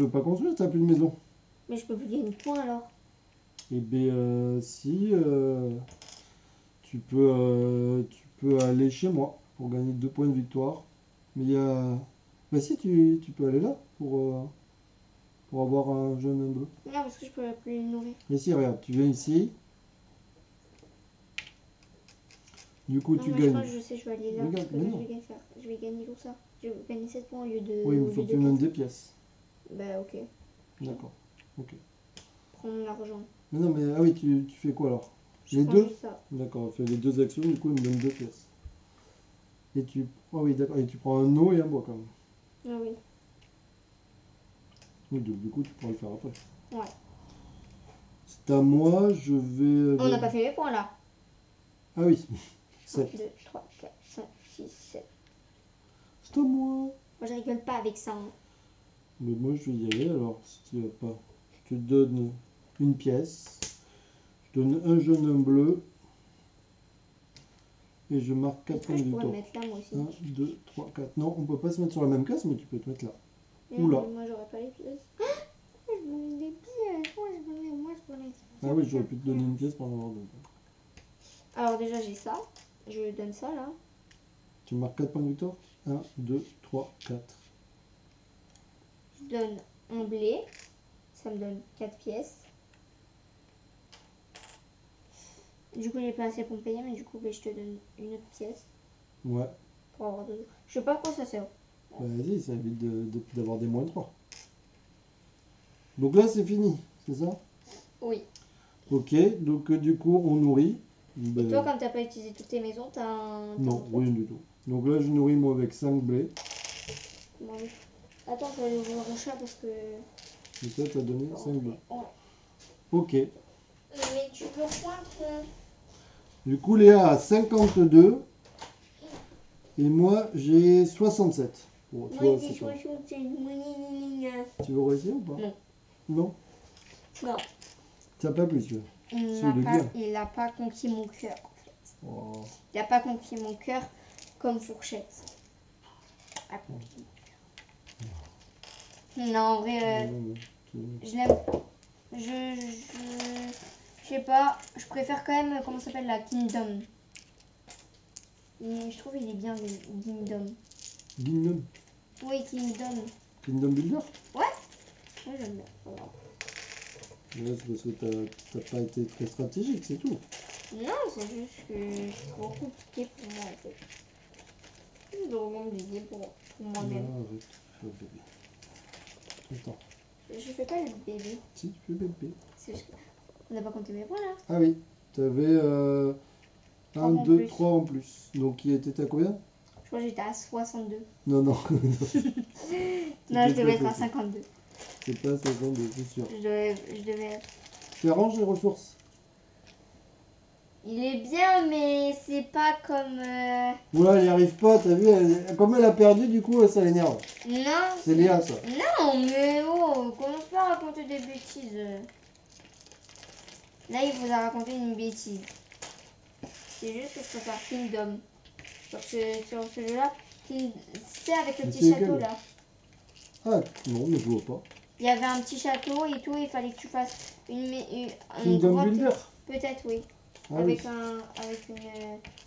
pas construire, t'as plus de maison. Mais je peux plus gagner de points alors. Et ben, si, tu peux aller chez moi pour gagner 2 points de victoire. Mais il y a. Bah, si, tu peux aller là pour avoir un jaune et un bleu. Non, parce que je peux plus les nourrir. Mais si, regarde, tu viens ici. Du coup, Non, tu moi je gagnes. crois que je sais, je vais aller là. Regarde, Parce que mais là non. je vais gagner faire. Je vais gagner tout ça. Je vais gagner 7 points au lieu de. Oui, au il faut lieu que tu de me donnes 4. des pièces. Bah ok. D'accord. Ok. Prends mon argent. Mais non, mais ah oui, tu fais quoi alors? Je Les prends deux? juste ça. D'accord, fais les 2 actions, du coup, il me donne 2 pièces. Et tu. Ah oui, d'accord. Et tu prends un eau et un bois quand même. Ah oui. Oui, donc du coup, tu pourras le faire après. Ouais. C'est à moi, je vais. On n'a pas fait les points là. Ah oui, 1, 7. 2, 3, 4, 5, 6, 7. C'est à moi. Moi je rigole pas avec ça. Hein. Mais moi, je vais y aller alors, si tu vas pas. Je te donne une pièce. Je donne un jaune, un bleu. Et je marque 4 Est-ce points que de je pourrais me victoire. mettre là moi aussi? 1, 2, 3, 4. Non, on peut pas se mettre sur la même case, mais tu peux te mettre là. Non, Oula. mais moi j'aurais pas les pièces. Ah, je voulais des pièces. Moi je voulais. Ah oui, j'aurais pu te donner une pièce pour en avoir 2. Alors déjà j'ai ça. Je donne ça là. Tu marques 4 points de victoire? 1, 2, 3, 4. Je donne un blé. Ça me donne 4 pièces. Du coup, j'ai pas assez pour me payer, mais du coup, je te donne une autre pièce Ouais. pour avoir deux. Je sais pas à quoi ça sert. Bah, vas-y, ça évite d'avoir des moins 3. Donc là, c'est fini, c'est ça? Oui. Ok, donc du coup, on nourrit. Et Ben, toi, comme t'as pas utilisé toutes tes maisons, t'as un. non, rien du tout. Donc là, je nourris moi avec 5 blés. Bon, oui. Attends, je vais aller ouvrir mon chat parce que. Et toi, t'as donné 5 blés. Ouais. Ok. Mais tu veux quoi Du coup, Léa a 52 et moi, j'ai 67. Bon, tu vois, c'est pas... Tu veux réussir ou pas? Non. Non? Non. Ça n'a pas plu, tu vois. Il n'a pas conquis mon cœur, en fait. Oh. Il n'a pas conquis mon cœur comme fourchette. A conquis mon cœur. Non, en vrai, je l'aime. Je sais pas. Je préfère quand même, comment ça s'appelle, la Kingdom. Et je trouve il est bien, Kingdom. Kingdom? Oui, Kingdom. Kingdom Builder? Ouais. Oui, j'aime bien. Voilà. Ouais, c'est parce que t'as pas été très stratégique, c'est tout. Non, c'est juste que c'est trop compliqué pour moi, en fait. Je dois vraiment me dédier pour moi-même. Ah, arrête, fais bébé. Attends. Je fais pas le bébé. Si, tu fais bébé. C'est juste que... On n'a pas compté mes points, là. Ah oui, t'avais 1, en 2, plus. 3 en plus. Donc il était à combien? Je crois que j'étais à 62. Non, non. Non, je devais être à 52. C'est pas 62, c'est sûr. Je devais être... Tu arranges les ressources. Il est bien, mais c'est pas comme... Ouais, elle n'y arrive pas, t'as vu, comme elle a perdu, du coup, ça l'énerve. Non. C'est Léa, ça. Non, mais oh, commence pas à raconter des bêtises. Là, il vous a raconté une bêtise. C'est juste que je préfère Kingdom. Sur celui-là, c'est avec le Mais petit c'est château, lequel? là. Ah, non, mais je vois pas. Il y avait un petit château et tout, il fallait que tu fasses une Kingdom grande... Builder? Peut-être, oui. Ah avec, oui.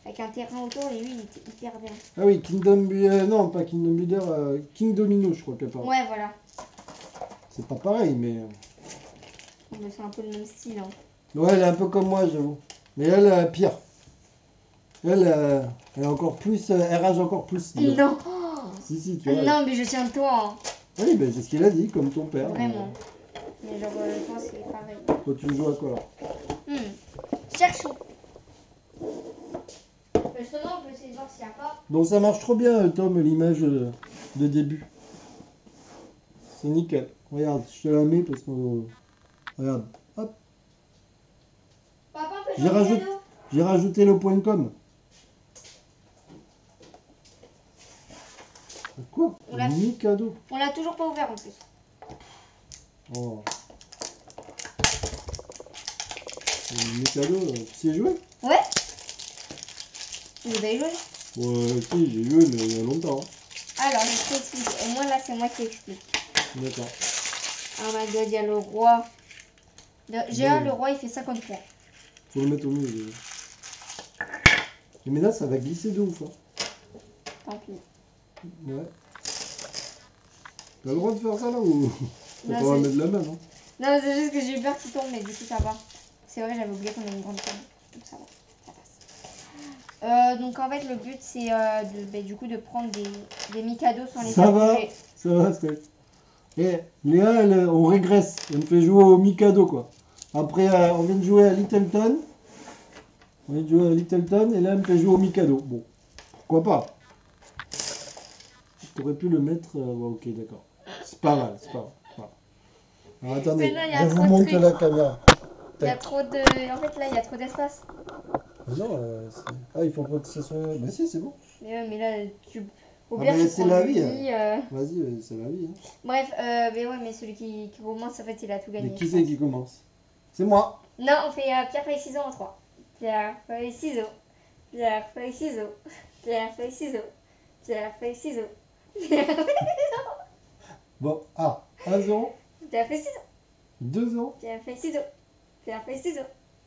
avec un terrain autour, et lui, il était hyper bien. Ah oui, Kingdom Builder, non, pas Kingdom Builder, King Domino, je crois qu'elle parle. Ouais, voilà. C'est pas pareil, mais... C'est un peu le même style. Hein. Ouais, elle est un peu comme moi, j'avoue. Mais elle, pire. Elle est encore plus... elle rage encore plus. Dis donc. Non. Si, tu vois. Non, mais je tiens de toi. Hein. Oui, ben c'est ce qu'il a dit, comme ton père. Vraiment. Mais genre, toi, c'est pareil. Toi, tu joues à quoi, là? Cherchons. Justement, on peut essayer de voir s'il n'y a pas. Donc ça marche trop bien, Tom, l'image de début. C'est nickel. Regarde, je te la mets parce que... regarde, hop. Papa, on peut jouer au piano. J'ai rajouté le point .com. Quoi? Mikado. On l'a toujours pas ouvert en plus. Oh. Mikado, tu sais jouer? Ouais. Vous avez joué? Ouais, si, j'ai joué, mais il y a longtemps. Alors, je t'explique. Au moins, là, c'est moi qui explique. D'accord. Oh my god, il y a le roi. Déjà, le roi, il fait 50 points. Faut le mettre au milieu. Mais là, ça va glisser de ouf. Hein. Tant pis. Ouais. T'as le droit de faire ça là ou t'as pas à mettre la main, non? Non, c'est juste que j'ai eu peur qu'il tombe, mais du coup, ça va. C'est vrai, j'avais oublié qu'on a une grande table. Donc, ça va. Ça passe. Donc, en fait, le but, c'est du coup, de prendre des Mikado sans les faire bouger. Ça va, Steph. Et Léa, on régresse. Elle me fait jouer au Mikado, quoi. Après, on vient de jouer à Littleton. On vient de jouer à Littleton et là, elle me fait jouer au Mikado. Bon, pourquoi pas? T'aurais pu le mettre... ouais, ok, d'accord. C'est pas mal, c'est pas mal. Voilà. Alors, attendez, Mais non, je vous montre la caméra. Il y a trop de... En fait, là, il y a trop d'espace. Non, ah, il faut pas que ce soit... Mais si, c'est bon. Mais là, tu... Au Ah, mais c'est la vie. Hein. Vas-y, c'est la vie. Hein. Bref, mais ouais, mais celui qui commence, en fait, il a tout gagné. Mais qui c'est qui commence? C'est moi. Non, on fait pierre, feuille, ciseaux en 3. Pierre, feuille, ciseaux. Pierre, feuille, ciseaux. Pierre, feuille, ciseaux. Pierre, feuille, ciseaux. Pierre, feuille, ciseaux. Bon, 1-0. Pierre, feuille, ciseaux. 2-0. Pierre, feuille, ciseaux. Pierre, feuille, ciseaux.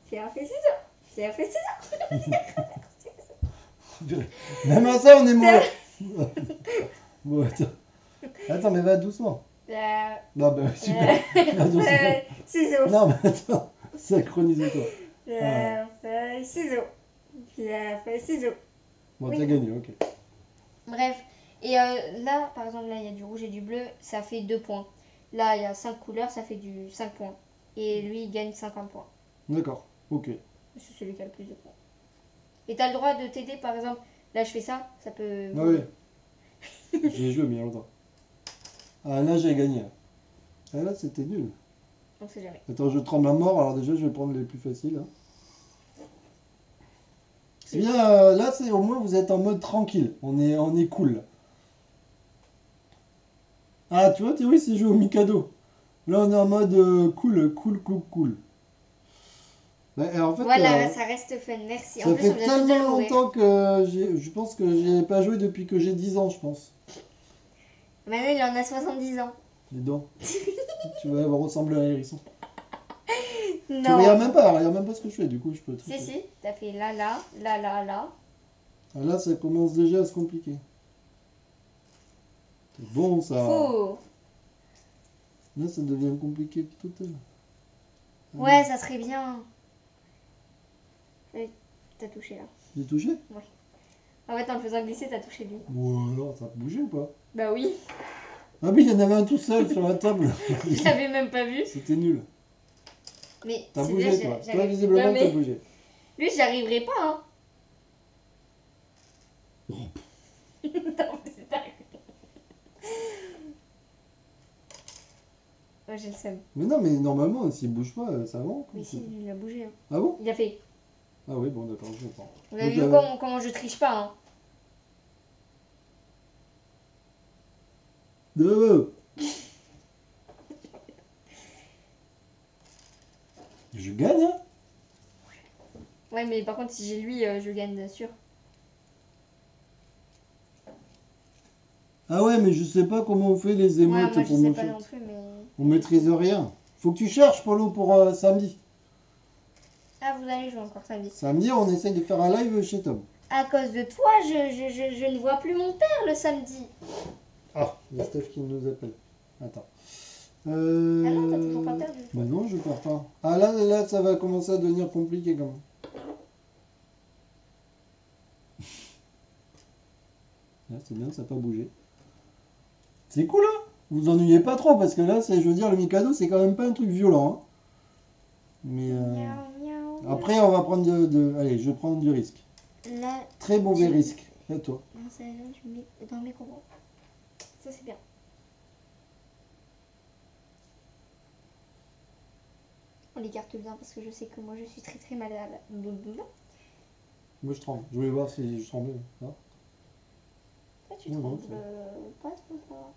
Pierre, feuille, ciseaux. Pierre, feuille, ciseaux. Même à ça, on est mauvais. Bon, attends, mais va doucement. Pierre, Non, bah super. Va doucement. ciseaux. Non, mais attends, synchronisez-toi. Pierre, feuille, ciseaux. Pierre, feuille, ciseaux. Bon, Oui. t'as gagné, ok. Bref. Et là, par exemple, là, il y a du rouge et du bleu, ça fait 2 points. Là, il y a 5 couleurs, ça fait du 5 points. Et lui, il gagne 50 points. D'accord, ok. C'est celui qui a le plus de points. Et t'as le droit de t'aider, par exemple, là, je fais ça, ça peut... Ah oui. J'ai joué, mais il y a longtemps. Ah, là, j'ai gagné. Ah, là, c'était nul. On sait jamais. Attends, je tremble à mort, alors déjà, je vais prendre les plus faciles. Hein. C'est bien, là, c'est au moins, vous êtes en mode tranquille. On est cool. Là. Ah, tu vois, oui, c'est joué au Mikado. Là, on est en mode cool. Ouais, et en fait, Voilà, ça reste fun, merci. En ça plus, on fait vient juste de tellement l'ouvrir. longtemps que je pense que j'ai pas joué depuis que j'ai 10 ans, je pense. Maintenant, il en a 70 ans. Dis donc. Tu vas ressembler à un hérisson. Tu Non. regardes même pas ce que je fais, du coup, je peux Si, tricher. si, t'as fait là, là, là, là, là. Ah, là, ça commence déjà à se compliquer. C'est bon, ça. Faux. Là, ça devient compliqué total. Ah, Ouais, ça serait bien. T'as touché là. j'ai touché? En fait, en le faisant glisser, t'as touché lui. Ou alors, ça a bougé ou pas? Bah oui, Ah oui, il y en avait un tout seul sur la table. je l'avais même pas vu. C'était nul. Mais T'as c'est bougé, bien, toi. Toi, j'arrive- visiblement, Ouais, t'as mais bougé. lui, j'y arriverai pas, hein. Oh. Non, mais c'est dingue. Ouais, j'ai le seum. Mais non, mais normalement, s'il bouge pas, ça va. Quoi. Mais si, il a bougé. Hein. Ah bon? Il a fait. Ah oui, bon, d'accord, je comprends. Vous avez Donc, vu comment je triche pas, hein. euh, Je gagne, hein? Ouais, mais par contre, si j'ai lui, je gagne, bien sûr. Ah ouais, mais je sais pas comment on fait les Ouais, émotes moi, je pour sais mon pas chat. non plus, mais... On maîtrise rien. Faut que tu cherches, Polo, pour samedi. Ah, vous allez jouer encore samedi. Samedi, on essaye de faire un live chez Tom. À cause de toi, je ne vois plus mon père le samedi. Ah, il y a Steph qui nous appelle. Attends. Ah non, t'as toujours pas perdu. Mais non, je perds pas. Ah là, ça va commencer à devenir compliqué quand même. Là, c'est bien, ça n'a pas bougé. C'est cool, hein? Vous ennuyez pas trop, parce que là, je veux dire, le Mikado, c'est quand même pas un truc violent. Hein. Mais Miaou, miaou. après, on va prendre Allez, je vais prendre du risque. Là, Très mauvais risque. Et toi? non, ça, là, je mets dans le micro. Ça, c'est bien. On l'écarte bien parce que je sais que moi, je suis très très malade. Moi, je tremble. Je voulais voir si je tremblais. Hein. Là, tu Non, non, trembles pas trop fort.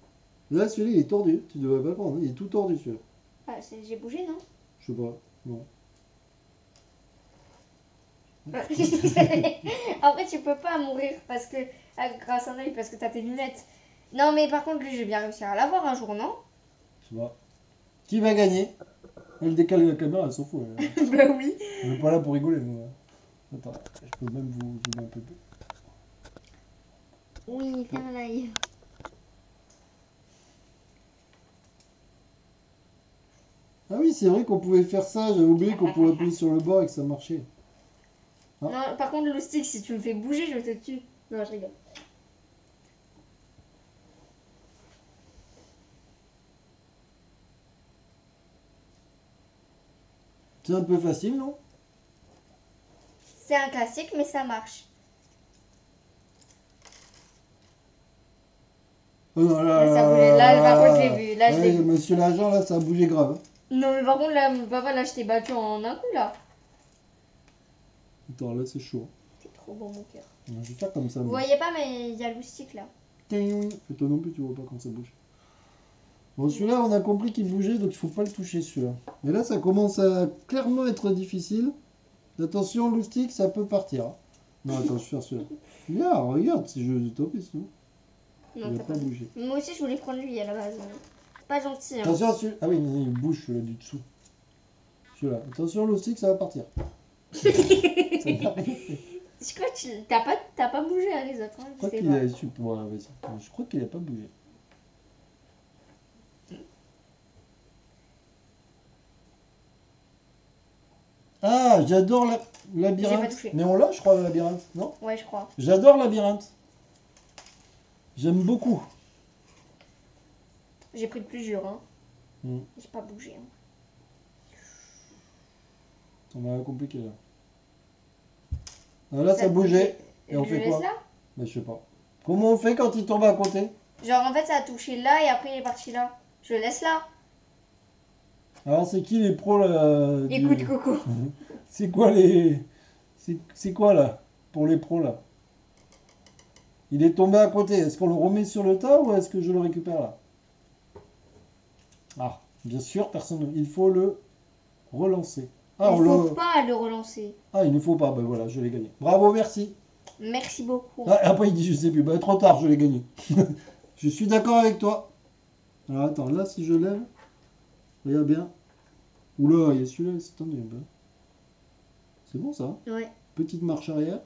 Là, celui-là, il est tordu. Tu devrais pas le prendre. Il est tout tordu, celui-là. Ah, j'ai bougé, non? Je sais pas. Non. En fait, tu peux pas mourir parce que grâce à un œil parce que t'as tes lunettes. Non, mais par contre, lui, je vais bien réussir à l'avoir un jour, non? Je sais pas. Qui va gagner? Elle décale la caméra, elle s'en fout. Bah oui. On est pas là pour rigoler, moi. Attends, je peux même vous zoomer un peu plus. Oui, fais un live. Ah oui, c'est vrai qu'on pouvait faire ça. J'avais oublié qu'on pouvait appuyer sur le bord et que ça marchait. Ah. Non, par contre, le stick, si tu me fais bouger, je te tue. Non, je rigole. C'est un peu facile, non? C'est un classique, mais ça marche. Oh non, Là, ça a bougé. Là, par contre, je l'ai vu. Là, je l'ai vu. Monsieur l'agent, là, ça a bougé grave. Non, mais par contre, là, papa, là, je t'ai battu en un coup, là. Attends, là, c'est chaud. T'es trop bon, mon cœur. Je vais faire comme ça. Vous moi. voyez pas, mais il y a le stick, là. Et toi non plus, tu vois pas quand ça bouge. Bon, celui-là, on a compris qu'il bougeait, donc il faut pas le toucher, celui-là. Mais là, ça commence à clairement être difficile. Attention, loustic, ça peut partir. Non, attends, je vais faire celui-là. Bien, regarde, si je top non? Non, Il t'as n'a pas bougé. Moi aussi, je voulais prendre lui à la base. Pas gentil, hein. Attention, celui ah oui, il bouge celui-là du dessous. Celui-là. Attention, loustic, ça va partir. Ça n'a rien fait. Je crois que t'as pas bougé à les autres. Hein, Je crois sais qu'il pas. a... Ouais, vas-y. Je crois qu'il n'a pas bougé. Ah, j'adore la J'ai pas labyrinthe. touché. Mais on l'a, je crois, le labyrinthe, non? Ouais, je crois. J'adore labyrinthe. J'aime beaucoup. J'ai pris le plus dur, hein. Mm. J'ai pas bougé. Hein. Ça m'a compliqué là. Ah, là, ça bougeait. Et on Je fait laisse quoi? là? Mais je sais pas. Comment on fait quand il tombe à côté? Genre, en fait, ça a touché là et après, il est parti là. Je le laisse là. Alors, c'est qui les pros là Les coups de coco. C'est quoi les. C'est quoi là? Pour les pros là? Il est tombé à côté. Est-ce qu'on le remet sur le tas ou est-ce que je le récupère là? Ah, bien sûr, personne. Il faut le relancer. Ah, Il on faut le. pas le relancer. Ah, il ne faut pas. Ben voilà, je l'ai gagné. Bravo, merci. Merci beaucoup. Ah, après, il dit je sais plus. Ben trop tard, je l'ai gagné. Je suis d'accord avec toi. Alors attends, là, si je lève, regarde bien. Oula, il y a celui-là, c'est tendu un peu. C'est bon ça? Ouais. Petite marche arrière.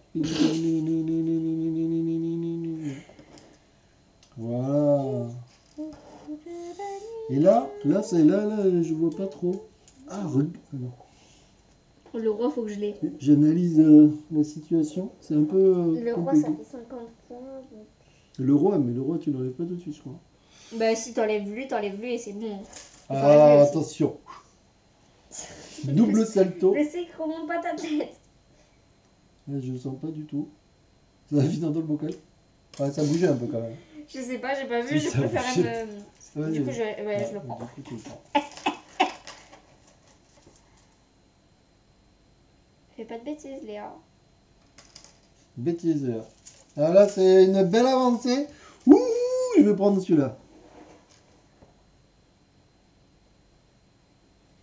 Voilà. Et là, c'est là, je vois pas trop. Ah, non. Le roi, faut que je l'ai. J'analyse la situation. C'est un peu Le roi, compliqué. ça fait 50 points. Donc... Le roi, mais le roi, tu l'enlèves pas tout de suite, je crois. Bah, si t'enlèves lui et c'est bon. Ah, attention. Double salto. Mais c'est que remonte pas ta tête. Là, je le sens pas du tout. Ça va finir dans le bocal. Ouais, ça bougeait un peu quand même. Je sais pas, j'ai pas vu, Si, je ça préférais bougeait. me... Ouais, Du coup, je le du prends. coup, tu le prends. Fais pas de bêtises, Léa. Bêtiseur. Alors là, c'est une belle avancée. Ouh, je vais prendre celui-là.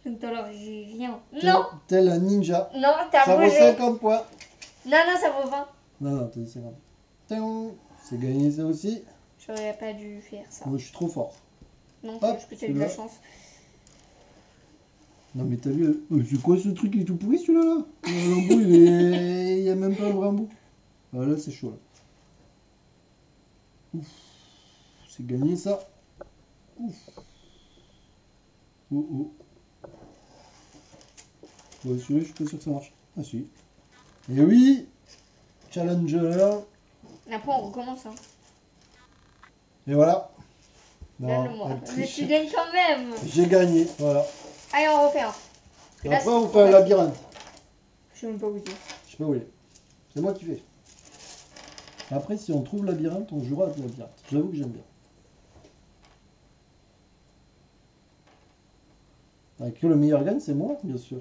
Je ne t'en rien. Non, Tel un ninja. non, t'as Ça vaut bougé. 50 points. Non, ça vaut 20. Non, t'as dit 50. Tiens, c'est gagné ça aussi. J'aurais pas dû faire ça. Moi, je suis trop fort. Non, Hop, c'est juste que t'as eu de la celui-là. chance. Non, mais t'as vu, c'est quoi ce truc? Il est tout pourri celui-là là? L'embout, il y a même pas un vrai embout. Ah, là, c'est chaud là. Ouf, c'est gagné ça. Ouf. Oh oh. Ouais, celui-là, je suis pas sûr que ça marche. Ah, si. Et oui, Challenger. Après, on recommence. Hein. Et voilà. Non, Donne-le-moi. elle Mais triche. tu gagnes quand même. J'ai gagné, voilà. Allez, on refait un. Et Là, après, c'est on trop fait un facile. labyrinthe. Je sais même pas où dire. Je sais pas où il est. C'est moi qui fais. Après, si on trouve labyrinthe, on jouera avec labyrinthe. J'avoue que j'aime bien. Avec que le meilleur gagne, c'est moi, bien sûr.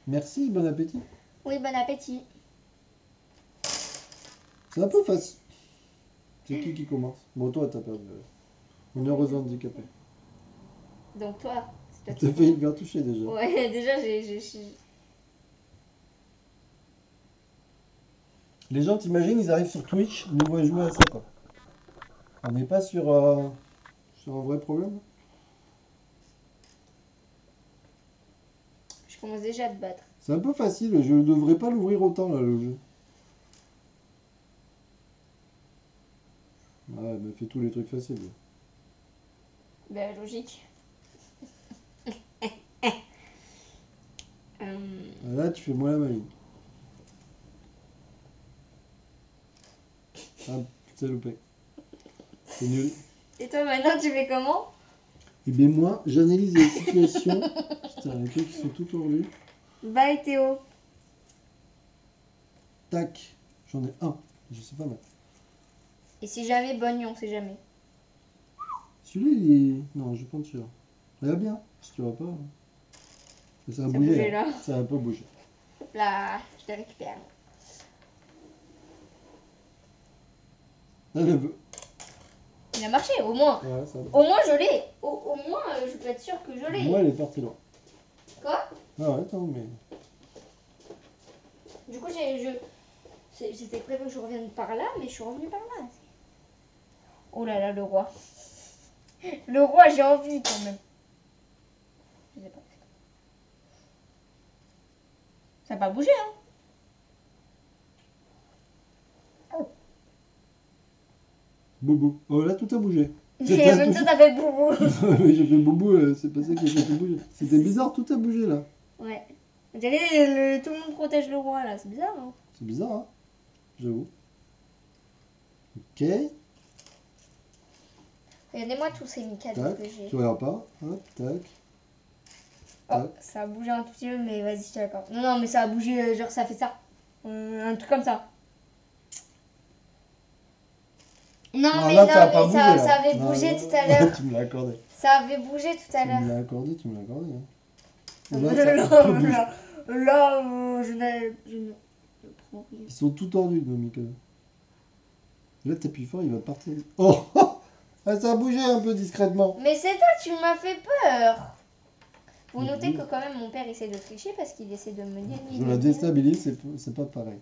Merci, bon appétit. Oui, bon appétit. C'est un peu facile. C'est qui commence? Bon, toi, t'as perdu. Une heureuse handicapée. Donc toi, c'est toi T'as qui... failli me faire toucher déjà. Ouais, déjà, j'ai... Les gens, t'imagines, ils arrivent sur Twitch, ils nous voient jouer à ça, quoi. On n'est pas sur un vrai problème. Je commence déjà à te battre. C'est un peu facile, je ne devrais pas l'ouvrir autant, là, le jeu. Ouais, elle me fait tous les trucs faciles. Là. Bah, logique. Là, tu fais moins la maligne. Ah, c'est loupé. C'est nul. Et toi, maintenant, tu fais comment? Et bien moi, j'analyse les situations. Putain, les trucs qui sont tout tordus. Bye, Théo. Tac. J'en ai un. Je sais pas mettre. Et si jamais, bonne, on sait jamais. Celui-là, il est... Non, je vais prendre celui-là. Regarde bien, si tu vois pas. Ça a bougé. bougé, là. Ça a un peu bougé. Hop là, je te récupère. Là, le veut. Il a marché, au moins. Ouais, ça va. Au moins, je l'ai. Au moins, je peux être sûre que je l'ai. Moi, elle est partie loin. Quoi? Ah ouais, attends, mais... Du coup, j'étais prévu que je revienne par là, mais je suis revenue par là. Oh là là, le roi. Le roi, j'ai envie quand même. Je sais pas. Ça n'a pas bougé, hein. Boubou. Oh, là, tout a bougé. Et même toi, t'as fait boubou. Oui, j'ai fait boubou, c'est pas ça qui a fait tout bouger. C'était bizarre, tout a bougé, là. Ouais. On dirait tout le monde protège le roi là, c'est bizarre. Hein. C'est bizarre, hein? J'avoue. Ok. Regardez-moi tous ces Mikado Tac. que j'ai. Tu regardes pas. Hop, tac. Oh, ça a bougé un tout petit peu, mais vas-y, je suis d'accord. Non, non, mais ça a bougé, genre ça fait ça. Un truc comme ça. Non, Non, mais, là, non, ça a mais pas bougé, ça, là. ça avait Non, bougé là, tout à l'heure. Tu me l'as accordé. Ça avait bougé tout à Tu me l'heure. l'as accordé, tu me l'as accordé. Hein. Là, Là, ça a pas bougé. je ne prends rien. Ils sont tout tordus, nos Mikado. Là, t'appuies fort, il va partir. Oh! Ah, ça a bougé un peu discrètement. Mais c'est toi, tu m'as fait peur. Vous Oui. notez que quand même mon père essaie de tricher parce qu'il essaie de me dire. Je la déstabilise, c'est pas pareil.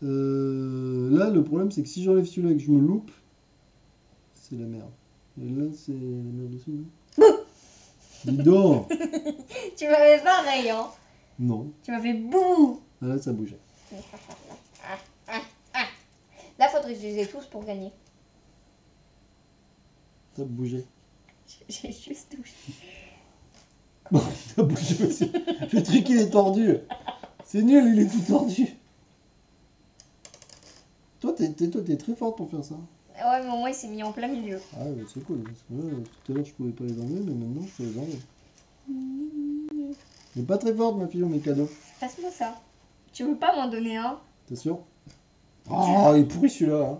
Là, le problème, c'est que si j'enlève celui-là et que je me loupe, c'est la merde. Et là, c'est la merde aussi, non? Dis donc! Tu m'as fait pareil, hein. Non. Tu m'as fait bouh. Ah, là, ça bougeait. Là, faudrait que je les ai tous pour gagner. Ça bougeait. J'ai juste touché. Bon, ça a bougé aussi. Le truc, il est tordu. C'est nul, il est tout tordu. Toi, t'es très forte pour faire ça. Ouais, mais au moins, il s'est mis en plein milieu. Ah, ouais, c'est cool. Parce que là, tout à l'heure, je pouvais pas les enlever, mais maintenant, je peux les enlever. Elle est pas très forte, ma fille, mes cadeaux. Passe-moi ça. Tu veux pas m'en donner un? T'es sûr? Oh, il est pourri celui-là. Hein.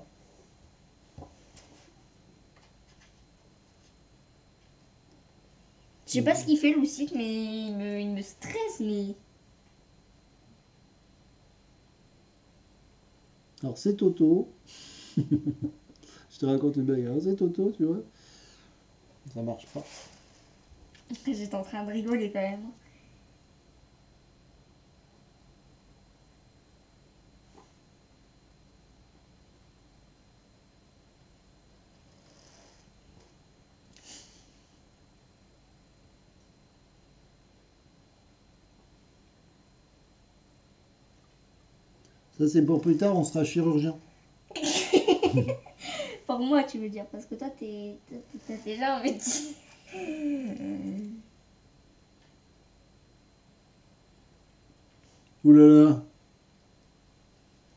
Je sais pas ce qu'il fait, Lucide, mais il me stresse, mais... Alors, c'est Toto. Je te raconte une blague. Alors, c'est Toto, tu vois. Ça marche pas. J'étais en train de rigoler quand même. Ça, c'est pour plus tard, on sera chirurgien. Pour moi, tu veux dire, parce que toi, t'as déjà un métier. Ouh là là.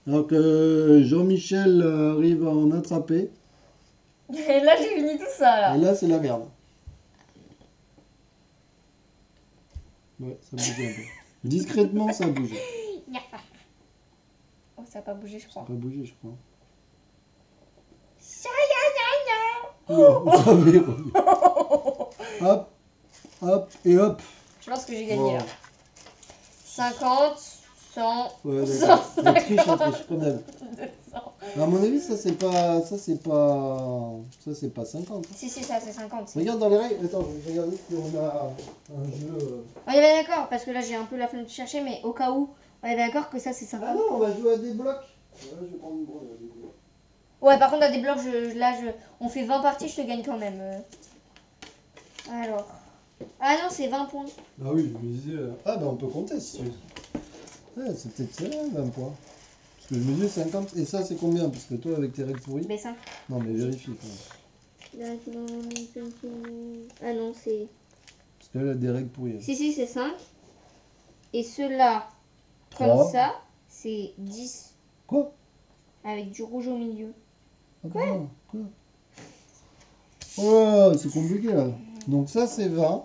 Alors que Jean-Michel arrive à en attraper. Et là, j'ai fini tout ça, là. Et là, c'est la merde. Ouais, ça bougeait un peu. Discrètement, ça a bougé. Oh, ça a pas bougé, je Ça crois. n'a pas bougé, je crois. Oh, Oula, ça avait revenu. Hop, hop, et hop. je pense que j'ai gagné, Wow. là. 50, 100, Ouais, 100, d'accord. Elle triche, comme d'hab. 200. À mon avis, ça c'est pas 50. Hein. Si, ça, c'est 50. Regarde dans les règles. Attends, je vais regarder si on a un jeu. On est bien d'accord, parce que là, j'ai un peu la flemme de chercher, mais au cas où, on est bien d'accord que ça, c'est 50. Ah non, on va jouer à des blocs. Ouais, je vais prendre une brosse à des blocs. Ouais, par contre, à des blocs, on fait 20 parties, je te gagne quand même. Alors. Ah non, c'est 20 points. Ah oui, je me disais. Ah ben on peut compter si tu veux. Ouais, c'est peut-être celle-là, 20 points. Parce que je me disais 50. Et ça, c'est combien? Parce que toi, avec tes règles pourries. B5. Non, mais vérifie quand même. Ah non, c'est. Parce qu'elle a des règles pourries. Si, c'est 5. Et ceux-là, comme 3. ça, c'est 10. Quoi? Avec du rouge au milieu. Quoi? Oh, c'est compliqué là. Donc ça, c'est 20.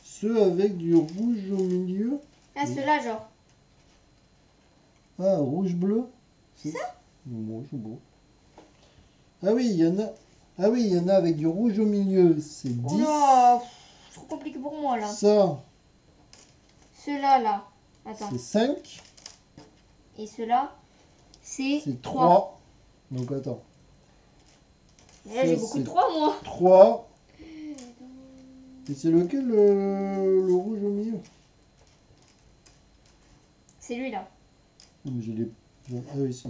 Ceux avec du rouge au milieu. Ah, ceux-là, genre. Ah, rouge-bleu. C'est ça? Bon, c'est beau. Ah oui, il y en a. Ah oui, il y en a avec du rouge au milieu. C'est 10. Oh là, c'est trop compliqué pour moi, là. Ça, Ceux-là, là. Attends. c'est 5. Et ceux-là, c'est C'est 3. 3. Donc attends. Et là, j'ai Ça, beaucoup de c'est 3, moi. 3. Et c'est lequel le rouge au milieu? C'est lui, là. Non, mais j'ai les. Ah oui, si.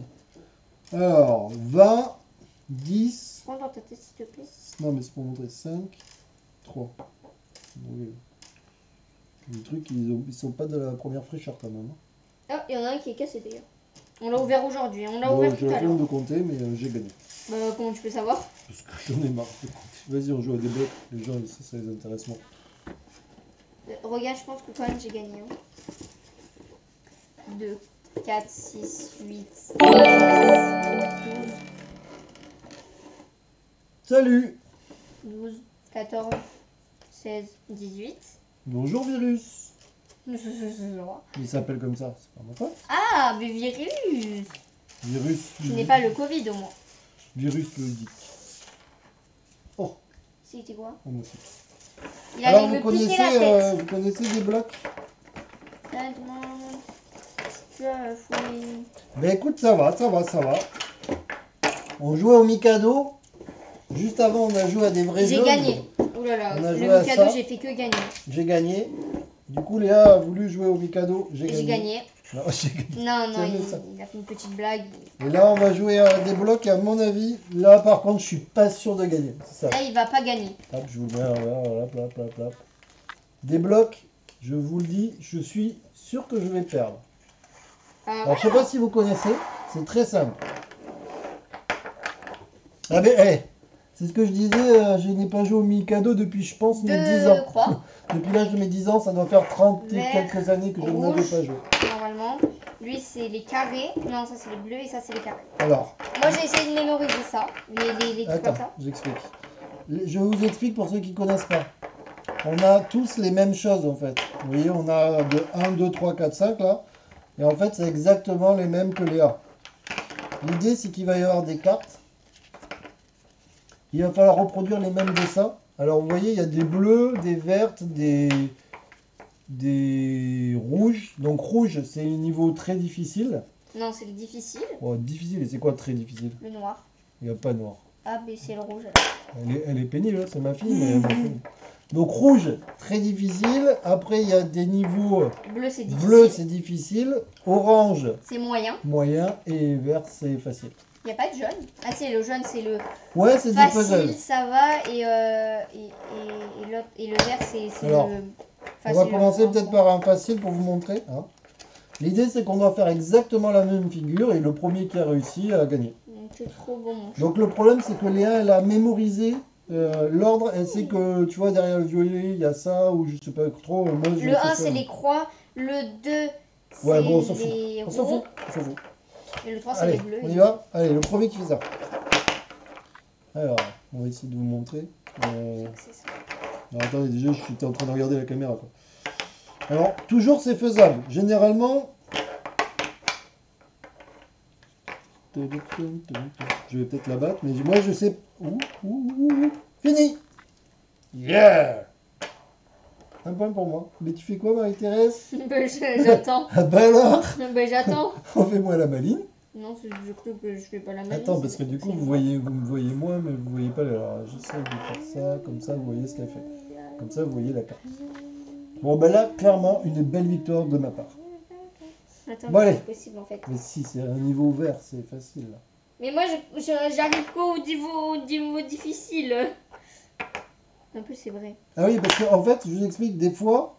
Alors, 20, 10. Prends dans ta tête, s'il te plaît. Non, mais c'est pour montrer 5, 3. Oui. Les trucs, ils sont pas de la première fraîcheur quand même. Hein. Ah, il y en a un qui est cassé, d'ailleurs. On l'a ouvert aujourd'hui. On l'a Bon, ouvert j'ai tout la à flemme l'heure. de compter, mais j'ai gagné. Bah, comment tu peux savoir? Parce que j'en ai marre de compter. Vas-y, on joue à des blocs. Les gens, ça les intéresse moins. Regarde, je pense que quand même j'ai gagné. 2, 4, 6, 8, 12. Salut. 12, 14, 16, 18. Bonjour virus. Il s'appelle comme ça, c'est pas mon faute. Ah, mais virus. Virus. Ce n'est pas le Covid au moins. Virus ludique. Oh, C'était quoi? moi aussi. Il Alors allait me piquer la tête. vous connaissez des blocs? Ben écoute, ça va. On jouait au Mikado. Juste avant, on a joué à des vrais jeux. J'ai gagné. Oh là là, On a le joué à Mikado, ça. j'ai fait que gagner. J'ai gagné. Du coup, Léa a voulu jouer au Mikado. Et j'ai gagné. Non, j'ai gagné. Non, C'est mieux, il a fait une petite blague. Et là, on va jouer à des blocs. Et à mon avis, là, par contre, je suis pas sûr de gagner. C'est ça. Là, il va pas gagner. Hop, je vous le mets. Voilà. Des blocs, je vous le dis, je suis sûr que je vais perdre. Alors, je sais pas si vous connaissez. C'est très simple. Ah ben, c'est ce que je disais, je n'ai pas joué au Mikado depuis, je pense, mes 10 ans. Croix. Depuis l'âge de mes 10 ans, ça doit faire 30 et Vert, quelques années que je n'avais pas joué. Normalement. Lui, c'est les carrés. Non, ça, c'est les bleus et ça, c'est les carrés. Alors. Moi, j'ai essayé de mémoriser ça. Les trucs comme ça. J'explique. Je vous explique pour ceux qui ne connaissent pas. On a tous les mêmes choses, en fait. Vous voyez, on a de 1, 2, 3, 4, 5, là. Et en fait, c'est exactement les mêmes que Léa. L'idée, c'est qu'il va y avoir des cartes. Il va falloir reproduire les mêmes dessins. Alors, vous voyez, il y a des bleus, des vertes, des rouges. Donc, rouge, c'est un niveau très difficile. Non, c'est le difficile. Oh, difficile, et c'est quoi très difficile? Le noir. Il n'y a pas noir. Ah, mais c'est le rouge. Elle est pénible, c'est ma fille, mais elle est pénible. Donc, rouge, très difficile. Après, il y a des niveaux... Bleu, c'est difficile. Bleu, c'est difficile. Orange, c'est moyen. Moyen. Et vert, c'est facile. Il n'y a pas de jaune. Ah, c'est le jaune, c'est le Ouais, c'est du puzzle. facile, ça va. Et le vert, c'est Alors, le on facile. va commencer peut-être par un facile pour vous montrer. Hein. L'idée, c'est qu'on doit faire exactement la même figure et le premier qui a réussi a gagné. C'est trop bon, mon chat. Donc, le problème, c'est que Léa, elle a mémorisé l'ordre. Elle sait que, tu vois, derrière le violet, il y a ça, ou je sais pas trop. Moi, Le 1, c'est les croix. Le 2, c'est ouais, bon, on s'en fout. les On s'en ronds. fout. Et le 3, c'est Allez, les bleus. on y va. Allez, le premier qui fait ça. Alors, on va essayer de vous montrer. C'est ça. Alors, attendez, déjà, je suis en train de regarder la caméra. Quoi. Alors, toujours c'est faisable. Généralement... Je vais peut-être la battre, mais moi je sais... Fini. Yeah. Un point pour moi. Mais tu fais quoi, Marie-Thérèse? J'attends. Ah bah alors. J'attends. Fais-moi la maline. Non, je crois que je fais pas la même. Attends, parce que du coup, vous me voyez moi, mais vous voyez pas. Alors, j'essaie de faire ça, comme ça, vous voyez ce qu'elle fait. Comme ça, vous voyez la carte. Bon, ben là, clairement, une belle victoire de ma part. Attends, bon, allez. c'est possible en fait. Mais si, c'est un niveau vert, c'est facile. Là. Mais moi, j'arrive qu'au niveau difficile. Un peu, c'est vrai. Ah oui, parce qu'en fait, je vous explique, des fois,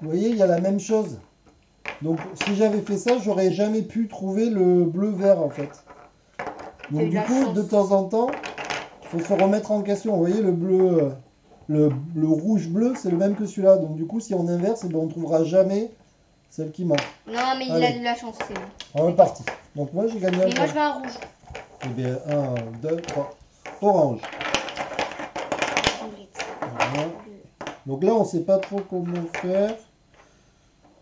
vous voyez, il y a la même chose. Donc, si j'avais fait ça, j'aurais jamais pu trouver le bleu-vert, en fait. Donc, du coup, de temps en temps, il faut se remettre en question. Vous voyez, le bleu, le rouge-bleu, c'est le même que celui-là. Donc, du coup, si on inverse, eh ben, on ne trouvera jamais celle qui manque. Non, mais il a de la chance, c'est bon. On est parti. Donc, moi, j'ai gagné un Mais moi, je veux un rouge. Eh bien, 1, 2, 3. Orange. Voilà. Donc là, on ne sait pas trop comment faire.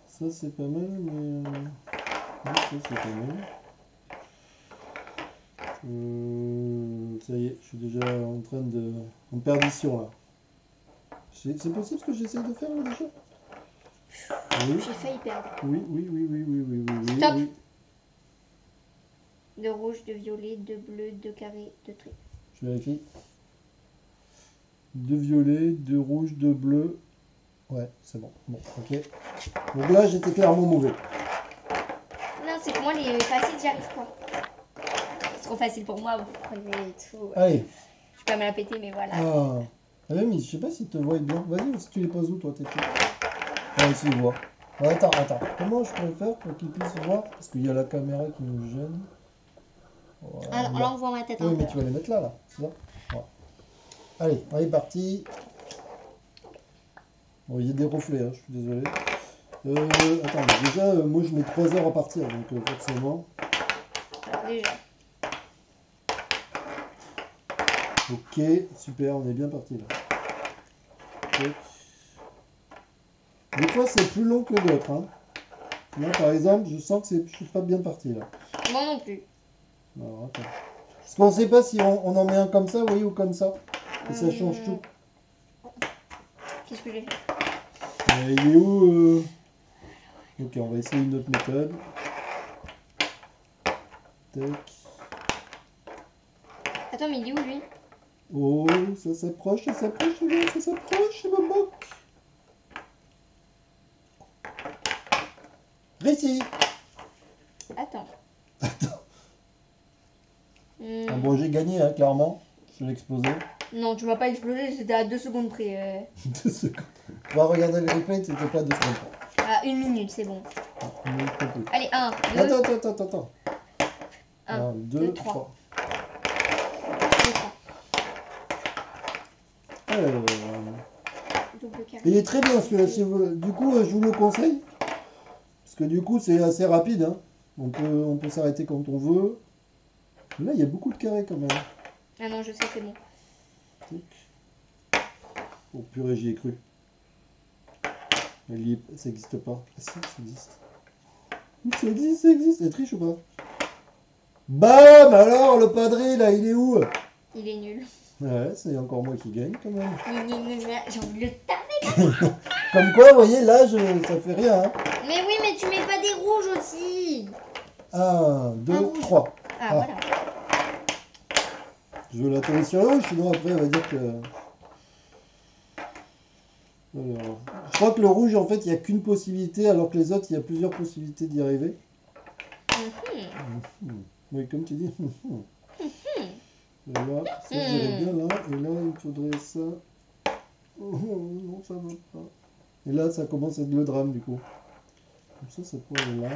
Ça, c'est pas mal, mais... ça, c'est pas mal. Ça y est, je suis déjà en train de... en perdition, là. C'est possible ce que j'essaie de faire, là, déjà? Oui. J'ai failli perdre. Oui. Stop. Oui. De rouge, de violet, de bleu, de carré, de trait. Je vérifie. 2 violets, 2 rouges, 2 bleus. Ouais, c'est bon. Bon, ok. Donc là, j'étais clairement mauvais. Non, c'est que moi, les faciles, j'y arrive pas. C'est trop facile pour moi, vous prenez et tout. Allez. Je suis pas mal à péter, mais voilà. Ah, mais je sais pas si tu te vois bien. Vas-y, si tu les poses où, toi, tes trucs. Ah, ici, il voit. Attends. Comment je peux faire pour qu'ils puissent voir? Parce qu'il y a la caméra qui nous gêne. Voilà. Alors, là, on voit ma tête un Oui, peu. mais tu vas les mettre là, c'est ça? Voilà. Allez, on est parti. Bon, il y a des reflets, hein, je suis désolé. Attends, mais déjà, moi je mets 3 heures à partir, donc forcément. Alors déjà. Ok, super, on est bien parti là. Tac. Des fois c'est plus long que d'autres. Hein. Là par exemple, je sens que je suis pas bien parti là. Moi non plus. Alors attends. Parce qu'on sait pas si on en met un comme ça, oui, ou comme ça. Et ça change tout. Qu'est-ce que j'ai fait? Il est où Ok, on va essayer une autre méthode. Tac. Attends, mais il est où lui? Oh, ça s'approche, ça s'approche, ça s'approche, ça me moque. Réussi. Attends. Ah bon, j'ai gagné, hein, clairement. Je l'ai explosé. Non, tu vas pas exploser, c'était à 2 secondes près. 2 secondes. On va regarder le replay, c'était pas 2 secondes. À 1 minute, c'est bon. Une minute non plus. Allez, 1, 2, Attends. 1, 2, 3. 2, 3. Alors, Double carré. il est très bien celui-là. Du coup, je vous le conseille. Parce que du coup, c'est assez rapide. Hein. On peut s'arrêter quand on veut. Là, il y a beaucoup de carrés quand même. Ah non, je sais, c'est bon. Oh purée, j'y ai cru. Ça n'existe pas. Ah si, ça existe. Ça existe. Elle triche ou pas? Bam! Alors, le padré, là, il est où? Il est nul. Ouais, c'est encore moi qui gagne quand même. J'ai envie de le taper. Comme quoi, vous voyez, là, ça fait rien. Hein. Mais oui, mais tu mets pas des rouges aussi. 1, 2, rouge. 3. Ah, voilà. Je veux l'atterrir sur le rouge, sinon après, on va dire que... Alors, je crois que le rouge, en fait, il n'y a qu'une possibilité, alors que les autres, il y a plusieurs possibilités d'y arriver. Oui, comme tu dis. Et là, ça j'irais bien là. Et là, il me faudrait ça. Oh, non, ça va pas. Et là, ça commence à être le drame du coup. Comme ça pourrait aller là.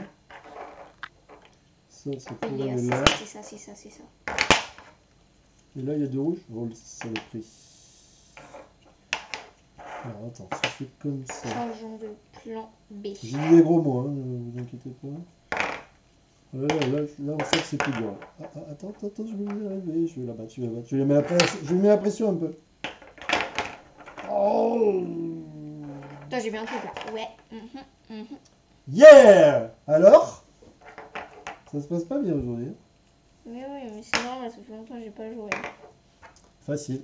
Ça pourrait aller là. C'est ça. Et là, il y a 2 rouges. Oh, ça l'a pris. Alors, attends, ça fait comme ça. Changeons de plan B. J'ai dit des gros mots, hein, ne vous inquiétez pas. Là, on sait que c'est plus dur. Attends, je vais y arriver. Je vais la battre, je lui mets la pression un peu. Oh! Attends, j'ai bien un truc là. Ouais. Yeah! Alors? Ça se passe pas bien aujourd'hui. Mais oui, mais c'est normal, ça fait longtemps que j'ai pas joué. Facile.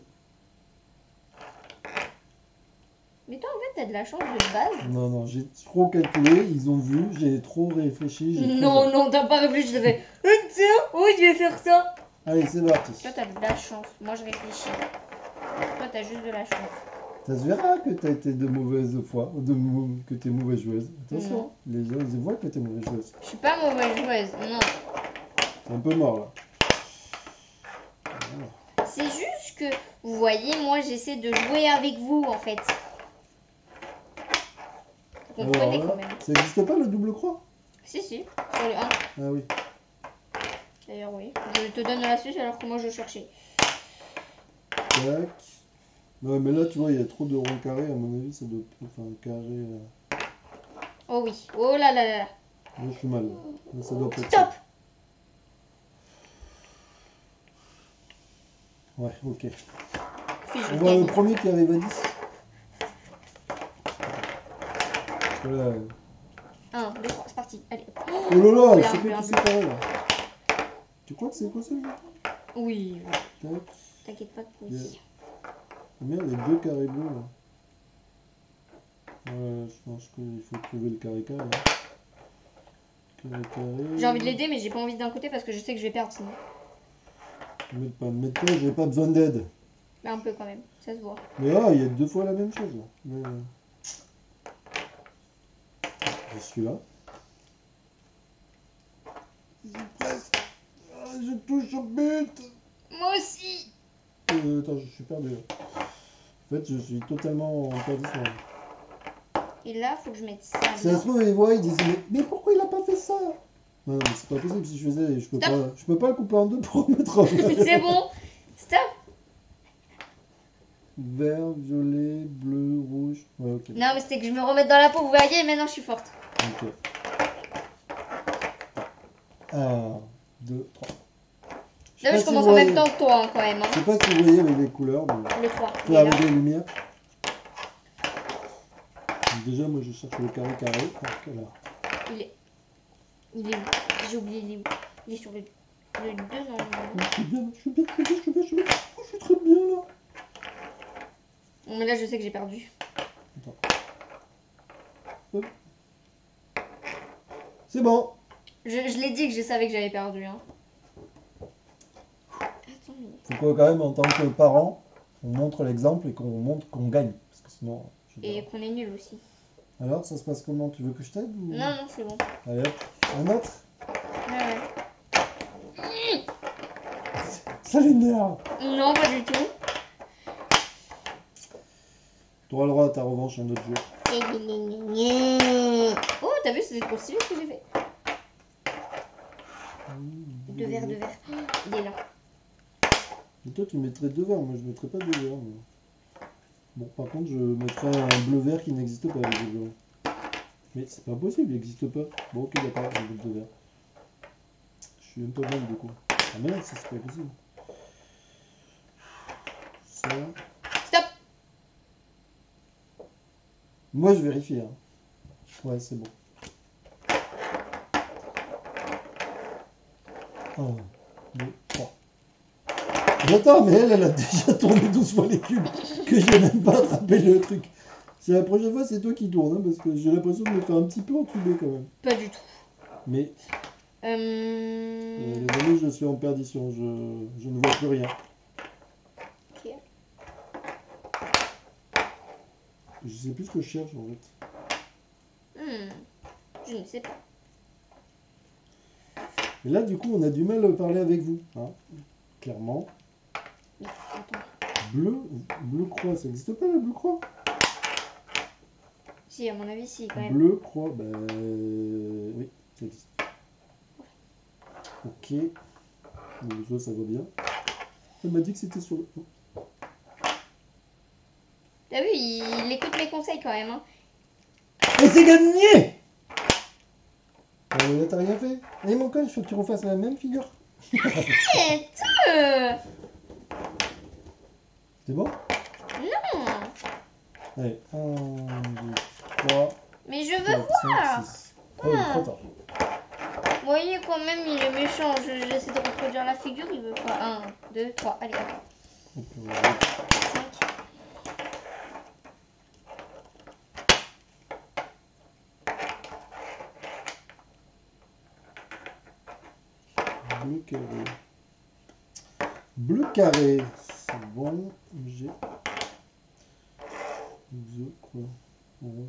Mais toi, en fait, t'as de la chance de base. Non, j'ai trop calculé, ils ont vu, j'ai trop réfléchi. Non, t'as pas réfléchi, t'as fait tiens, oui, je vais faire ça. Allez, c'est parti. Toi, t'as de la chance. Moi, je réfléchis. Toi, t'as juste de la chance. Ça se verra que t'as été de mauvaise foi, que t'es mauvaise joueuse. Attention, les gens ils voient que t'es mauvaise joueuse. Je suis pas mauvaise joueuse, non. C'est un peu mort là. C'est juste que, vous voyez, moi, j'essaie de jouer avec vous, en fait. Vous comprenez quand même. Ça n'existe pas le double croix? Si, sur le 1. Ah oui. D'ailleurs, oui. Je te donne l'astuce alors que moi, je cherchais. Tac. Ouais, mais là, tu vois, il y a trop de ronds carrés. À mon avis, ça doit... Enfin, carré... Oh oui. Oh là là là. Là, je suis mal. Là, ça doit pas être Stop. ça. Ouais, ok. On voit le premier qui arrive à 10. Voilà. 1, 2, 3, c'est parti. Allez. Oh là là, c'est quoi qui s'est carré là? Tu crois que c'est quoi ça? Oui. Tac. T'inquiète pas que oui. Merde, il y a 2 carrés bleus là. Ouais, je pense qu'il faut trouver le carré carré. Carré carré. J'ai envie de l'aider, mais j'ai pas envie d'un côté parce que je sais que je vais perdre sinon. Mais toi, j'ai pas besoin d'aide. Mais un peu quand même, ça se voit. Mais ah, il y a 2 fois la même chose là. Mais... Je suis là. Presque. Ah, je touche au but. Moi aussi. Attends, je suis perdu là. En fait, je suis totalement en perdition. Et là, faut que je mette ça. Si ça se trouve, ils voient, ils disent mais pourquoi il a pas fait ça? Non, mais c'est pas possible. Si je faisais, je peux pas le couper en deux pour remettre en C'est bon. Stop. vert, violet, bleu, rouge. Ouais, ok. Non, mais c'était que je me remette dans la peau, vous voyez, et maintenant je suis forte. Ok. 1, 2, 3. Là, je commence en même temps que toi, hein, quand même. Hein. Je sais pas si vous voyez avec les couleurs. Mais... Le 3. Tu avec les lumières. Donc déjà, moi, je cherche le carré. Donc, là. Il est où? J'ai oublié, il est où? Il est sur le 2, non. Je suis bien. Oh, je suis très bien, là. Bon, mais là, je sais que j'ai perdu. Attends. C'est bon. Je l'ai dit que je savais que j'avais perdu. Hein. Attends, mais... Faut quand même, en tant que parent, on montre l'exemple et qu'on montre qu'on gagne. Parce que sinon... Et qu'on est nul aussi. Alors, ça se passe comment? Tu veux que je t'aide ou... Non, c'est bon. Allez hop. Un autre? Ouais. Ça l'énerve. Non, pas du tout. Tu auras le droit à ta revanche un autre jour. Oh, t'as vu, c'est trop stylé ce que j'ai fait. Deux verres. Il est là. Et toi, tu mettrais 2 verres. Moi, je mettrais pas 2 verres. Mais... Bon, par contre, je mettrais un bleu-vert qui n'existe pas avec 2 verres. Mais c'est pas possible, il n'existe pas. Bon, ok, d'accord, je vais 2 verres. Je suis un peu mal du coup. Ah merde, ça c'est pas possible. Ça. Stop. Moi, je vérifie. Hein. Ouais, c'est bon. 1, 2, 3. Attends, mais elle a déjà tourné 12 fois les cubes. Que je n'ai même pas attrapé le truc. C'est la prochaine fois, c'est toi qui tournes. Hein, parce que j'ai l'impression de me faire un petit peu entuber quand même. Pas du tout. Mais. Les amis, je suis en perdition. Je ne vois plus rien. Ok. Je sais plus ce que je cherche en fait. Je ne sais pas. Et là, du coup, on a du mal à parler avec vous. Hein, clairement. Mais, attends. Bleu croix, ça n'existe pas le bleu croix? Si, à mon avis, si, quand même. Bleu croix, ben. Oui, ça existe. Ok. Donc, ça va bien. Elle m'a dit que c'était sur le. T'as vu, il écoute mes conseils quand même. Hein. Et c'est gagné! Là, t'as rien fait. Allez, mon col, il faut que tu refasses la même figure. Arrête! C'est bon? Non! Allez, 1, 2, 3. Mais je veux 4, voir! 5, 6. Oh, il est trop tard. Vous voyez, quand même, il est méchant. J'essaie de reproduire la figure, il veut pas. 1, 2, 3. Allez, hop. 5. Bleu carré. Bleu carré. C'est bon. J'ai. The quoi? Non,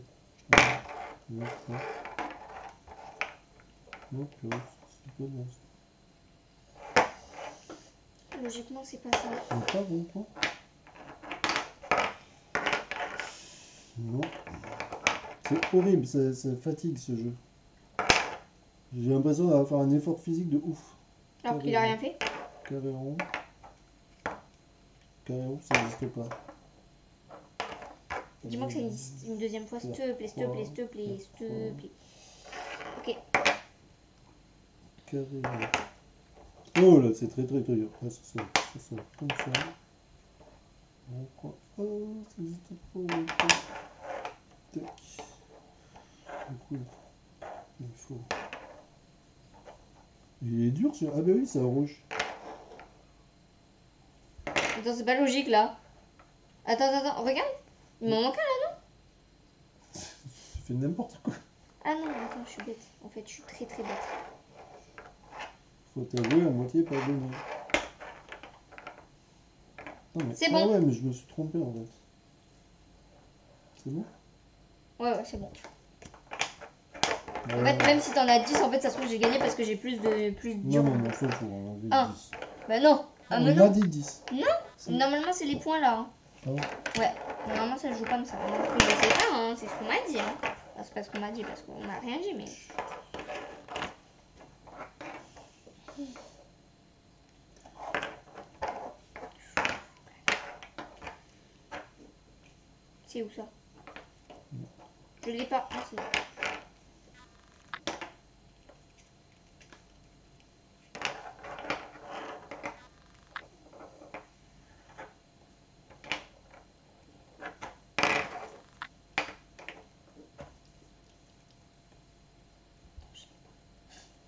c'est pas bon. Logiquement, c'est pas ça. C'est pas bon, toi? Non. C'est horrible, ça fatigue ce jeu. J'ai l'impression d'avoir fait un effort physique de ouf. Alors qu'il a rien fait. Carré rond. Carré rond, ça n'existe pas. Dis-moi que c'est une deuxième fois, s'il te plaît, s'il te plaît, s'il te plaît, s'il te plaît. Ok. Carré rond. Oh là, c'est très dur. Ah, ça comme ça. Pourquoi? Oh, ça n'existe pas. Tac. Du coup, il faut. Il est dur sur. Ah bah oui, c'est un rouge. Attends, c'est pas logique là. Attends, regarde. Il m'en manque un là, non? Tu fais n'importe quoi. Ah non, attends, je suis bête. En fait, je suis très bête. Faut t'avouer, à moitié pas donné. C'est Ah bon. ouais, mais je me suis trompé en fait. C'est bon? Ouais, c'est bon. En fait, même si t'en as 10, en fait, ça se trouve, j'ai gagné parce que j'ai plus de Non, on s'en fout, on en a 10. Bah non. Ah, On mais a non. dit 10. Non, normalement, c'est les points là. Hein. Ah ouais. Ouais, normalement, ça joue comme ça. Donc, je sais pas, hein. C'est ce qu'on m'a dit. Hein. Enfin, c'est pas ce qu'on m'a dit parce qu'on m'a rien dit, mais. C'est où ça? Je l'ai pas. Ah, c'est bon.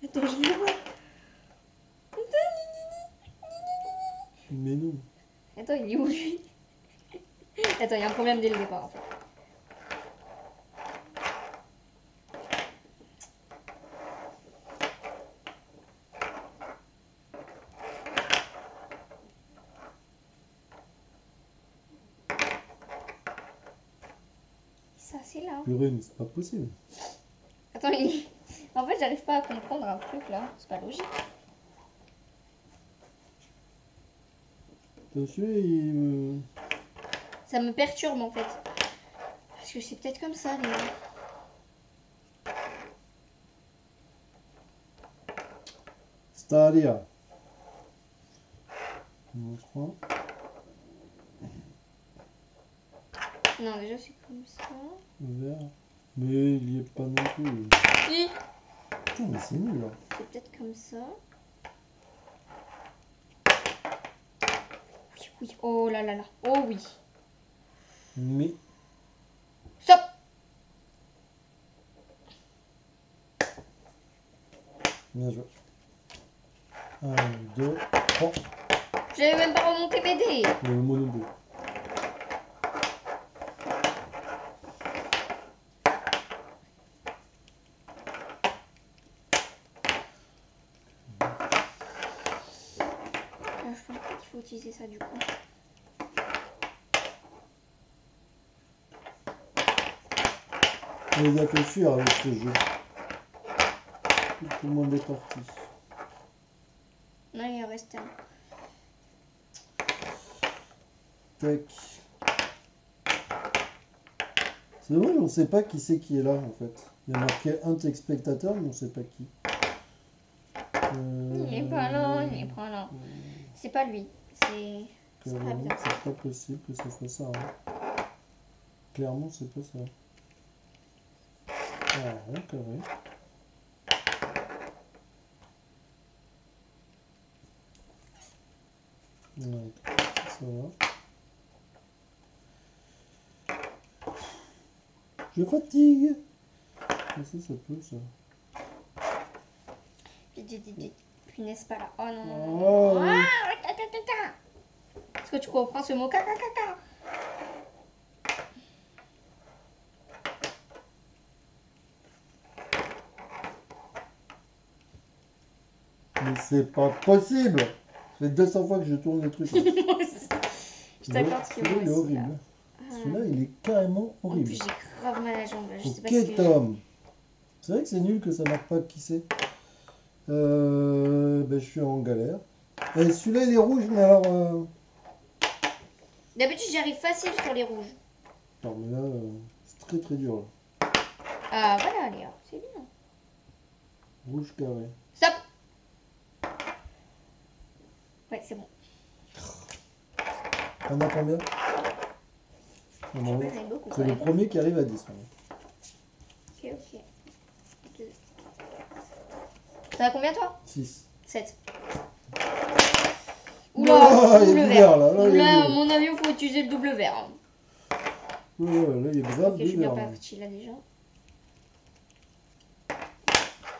Attends, je le vois. Mais non. Attends, il est où lui? Attends, il y a un problème dès le départ en fait. Ça, c'est là. Purée, mais c'est pas possible. Attends, en fait, j'arrive pas à comprendre un truc là. C'est pas logique. Attention, il... Ça me perturbe en fait. Parce que c'est peut-être comme ça, les gars. Stadia. Numéro 3. Non, déjà, c'est comme ça. Vert. Mais il y est pas non plus. Si. Putain, mais c'est nul là. C'est peut-être comme ça. Oui, oui. Oh là là là. Oh oui. Mais... Stop. Bien joué. 1, 2, 3. J'avais même pas remonté mes dés. Le mono 2. Je pense pas qu'il faut utiliser ça du coup. On les a fait fuir avec ce jeu. Tout le monde est parti. Non, il en reste un. Tac. C'est vrai, on sait pas qui c'est qui est là en fait. Il y a marqué un spectateur, mais on sait pas qui. Il est pas là, il est pas là. C'est pas lui. C'est pas Carrément, bien. c'est pas possible que ça soit ça. Hein. Clairement, c'est pas ça. Ah, ouais, carré. Ouais, ça va. Je fatigue. Mais ça peut, ça. Vite. Punaise, pas là. Oh non, non, Oh. non. Ah, caca. Est-ce que tu comprends ce mot caca? Mais c'est pas possible. Ça fait 200 fois que je tourne le truc. Là. Je t'accorde que Celui-là, il est moi aussi, là. horrible. Celui-là, il est carrément En horrible. plus, j'ai grave mal à la jambe. Là. Je sais pas Ok, ce que j'ai. Tom. C'est vrai que c'est nul que ça marque pas qui c'est. Ben, je suis en galère. Et celui-là, il est rouge, mais alors... D'habitude, j'arrive facile sur les rouges. Non, mais là, c'est très très dur. Là. Ah, voilà, Léa. C'est bien. Rouge carré. Stop. Ouais, c'est bon. T'en as combien? J'en ai beaucoup quand C'est le même. premier qui arrive à 10. Ok. T'en as combien, toi? 6. 7. Oula, Oula, il y a double du vert. vert, là. Là, il y a Là, à du- mon avis, il faut utiliser le double vert. Hein. Ouais, là, il y a grave Ok, de je suis bien vert. Là. partie là déjà.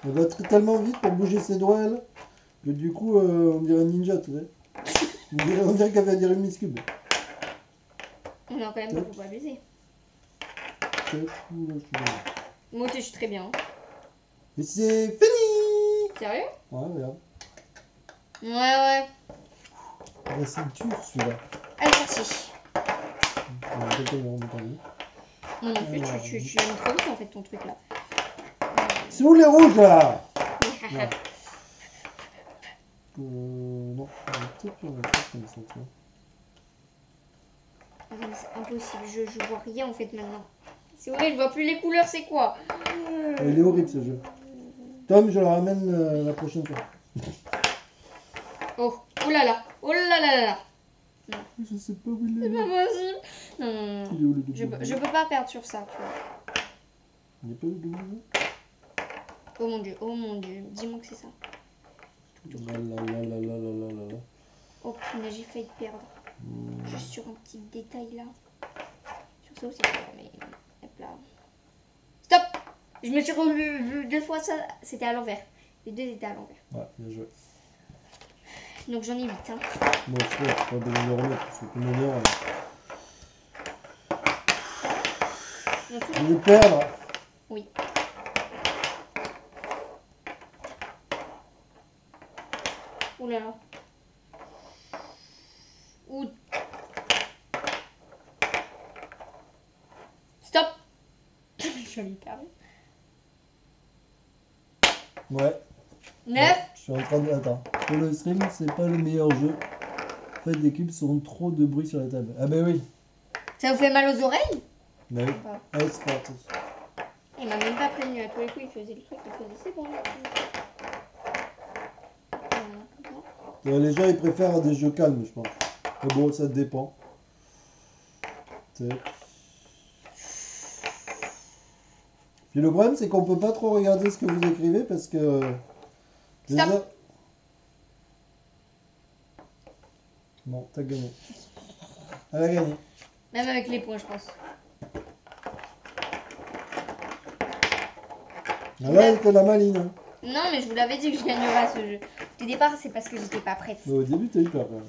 On va tellement vite pour bouger ses doigts, elle, que du coup, on dirait un ninja, tu sais. On dirait qu'elle va dire une Miss Cube. Non, quand même, il faut pas abuser. Ouh, là, je suis bien. Moi aussi, je suis très bien. Hein. Et c'est fini. Sérieux? Ouais, regarde. Ouais. Ah, c'est dur, celui-là. Allez, parti. On va peut-être le remettre en haut. Moi non plus, tu aimes trop vite en fait ton truc là. C'est où les rouges, là? Non, on va peut-être le faire comme ça, tu vois. Ah non, mais c'est impossible, je vois rien en fait maintenant. C'est vrai, je vois plus les couleurs, c'est quoi? Il est horrible, ce jeu. Tom, je le ramène la prochaine fois. Oh là là, oh là là là là. Non. Je sais pas où il C'est est. pas possible. Non, non, non. Il est où le Je peux pas perdre sur ça, tu vois. Il n'y a pas de double. Oh mon dieu, dis-moi que c'est ça. Là, là, là, là, là, là, là, là. Oh putain, j'ai failli perdre. Juste sur un petit détail là. Sur ça aussi, mais hop là. Stop! Je me suis revu 2 fois ça, c'était à l'envers. Les 2 étaient à l'envers. Ouais, bien joué. Donc j'en ai 8. Hein. Bon, c'est pas besoin de le remettre, c'est comme une heure. Je vais perdre. Oui. Ouh là là. Ouh. Stop! Je l'ai perdu. Ouais. 9. Je suis en train de. Attends. Pour le stream, c'est pas le meilleur jeu. En fait, des cubes sont trop de bruit sur la table. Ah, bah oui. Ça vous fait mal aux oreilles? Bah oui. Pas. Allez, c'est parti. Il m'a même pas prévenu. À tous les coups, il faisait le truc. Il faisait c'est bon. Là. Les gens, ils préfèrent des jeux calmes, je pense. Mais bon, ça dépend. Tac. Puis le problème, c'est qu'on peut pas trop regarder ce que vous écrivez parce que. Déjà... Stop. Bon, t'as gagné. Elle a gagné. Même avec les points, je pense. Ah là, elle était la maline. Hein. Non, mais je vous l'avais dit que je gagnerais à ce jeu. Au départ, c'est parce que j'étais pas prête. Mais au début, t'as eu peur quand même.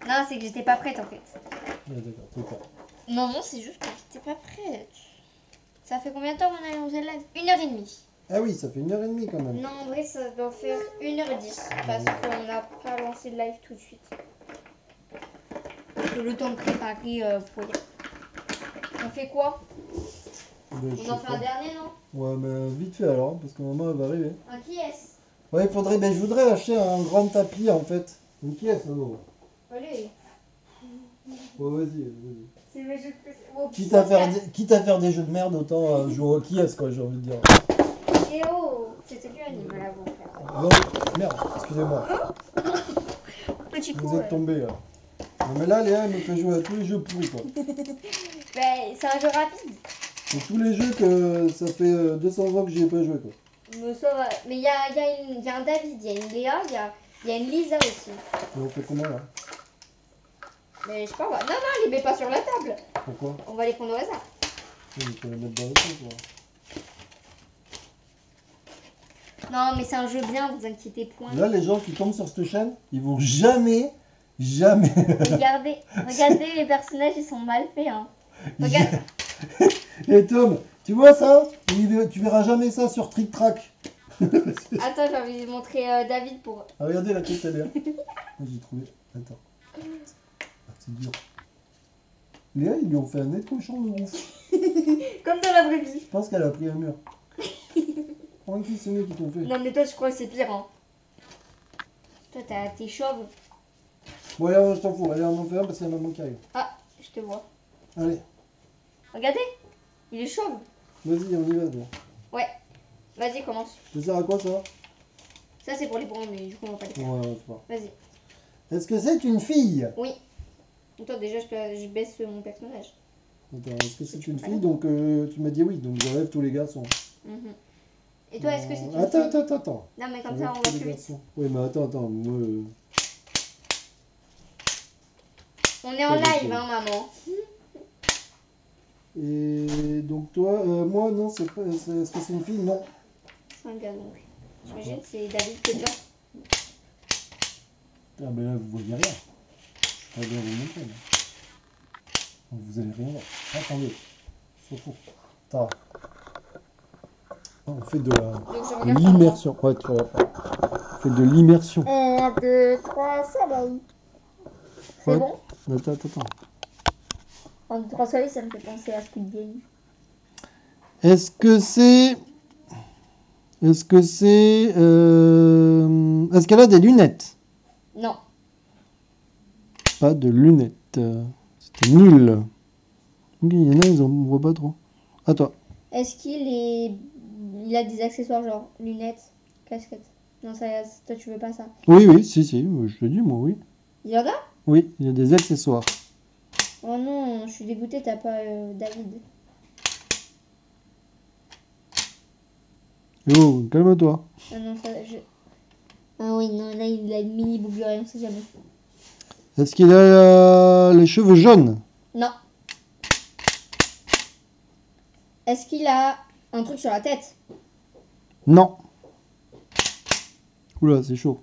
Non, c'est que j'étais pas prête en fait. Ouais, d'accord, t'as eu peur. Non, c'est juste que j'étais pas prête. Ça fait combien de temps qu'on a lancé le live? 1h30. Ah oui, ça fait 1h30 quand même. Non, en vrai, ça doit faire 1h10. Parce qu'on n'a pas lancé le live tout de suite. Le temps de préparer pour y aller. On fait quoi? Ben, je On en sais fait un pas. dernier, non? Ouais, mais vite fait alors, parce que maman elle va arriver. Un qui est-ce? Ouais, il faudrait. Ben, je voudrais acheter un grand tapis en fait. Une pièce, alors. Allez. Ouais, vas-y, vas-y. C'est le jeu que c'est. Oh, Quitte à faire des jeux de merde, autant jouer au qui est-ce quoi, j'ai envie de dire. Eh oh, c'était lui animal avant. Non, merde, excusez-moi. Petit coup. Vous êtes tombé là. Non, mais là, Léa, elle me fait jouer à tous les jeux pourris quoi. Ben, c'est un jeu rapide. Et tous les jeux que ça fait 200 ans que j'y ai pas joué quoi. Mais ça va. Mais il y a un David, il y a une Léa, il y a une Lisa aussi. Et on fait comment là? Mais je sais pas, non, non, les mets pas sur la table. Pourquoi? On va les prendre au hasard. Oui, il faut les mettre dans le truc quoi. Non, mais c'est un jeu bien, vous inquiétez point. Là, les gens qui tombent sur cette chaîne, ils vont jamais. Regardez, les personnages, ils sont mal faits. Hein. Regarde. Et Tom, tu vois ça? Tu verras jamais ça sur Trick Track. Attends, j'ai envie de montrer David pour. Ah, regardez la tête, elle est là. J'ai trouvé. Attends. Ah, c'est dur. Léa, ils lui ont fait un nez de cochon de ouf. Comme dans la vraie vie. Je pense qu'elle a pris un mur. Prends qui ce nez qu'ils t'ont fait. Non, mais toi, je crois que c'est pire. Hein. Toi, t'es chauve. Bon, allez, je t'en fous. Allez, on en fait un parce qu'il y a maman qui arrive. Ah, je te vois. Allez, Regardez, il est chauve. vas-y, on y va. Bon. Ouais. Vas-y, commence. Ça sert à quoi ça? Ça, c'est pour les bronzes, mais du coup, on va pas les faire. Ouais, c'est pas. Vas-y. Est-ce que c'est une fille? Oui. Attends, déjà, je baisse mon personnage. Attends, est-ce que c'est une fille? Donc, tu m'as dit oui, donc j'enlève tous les garçons. Mhm. Et toi, est-ce que c'est une Attends, fille? attends. Non, mais comme J'enlève ça, on tous va les plus vite. garçons. Oui, mais attends, moi. On est en live, hein, maman. Et donc toi, moi non, c'est pas. Est-ce que c'est une fille? Non. C'est un gars, donc. J'imagine, c'est David que toi. Ah ben là, vous voyez rien. Je vais bien vous montrer. Là. Donc, vous allez rien voir. Attendez. C'est fou. Attends. On fait de Donc, je regarde par l'immersion. Ouais, tu vois. On fait de l'immersion. 1, 2, 3, soleil. C'est Ouais. bon? Attends. 1, 2, 3 soleil, ça me fait penser à Squid Game. Est-ce qu'elle a des lunettes? Non. Pas de lunettes. C'était nul. Ok, il y en a, ils en voient pas trop. À toi. Est-ce il a des accessoires genre lunettes, casquette? Non, ça, toi, tu veux pas ça. Oui, si, je te dis, moi, oui. Il y en a? Oui, il y a des accessoires. Oh non, je suis dégoûtée, t'as pas David. Yo, calme-toi. Ah non, ça, ah oui, non, là, il a une mini boucle d'oreille, on sait jamais. Est-ce qu'il a les cheveux jaunes? Non. Est-ce qu'il a un truc sur la tête? Non. Oula, c'est chaud.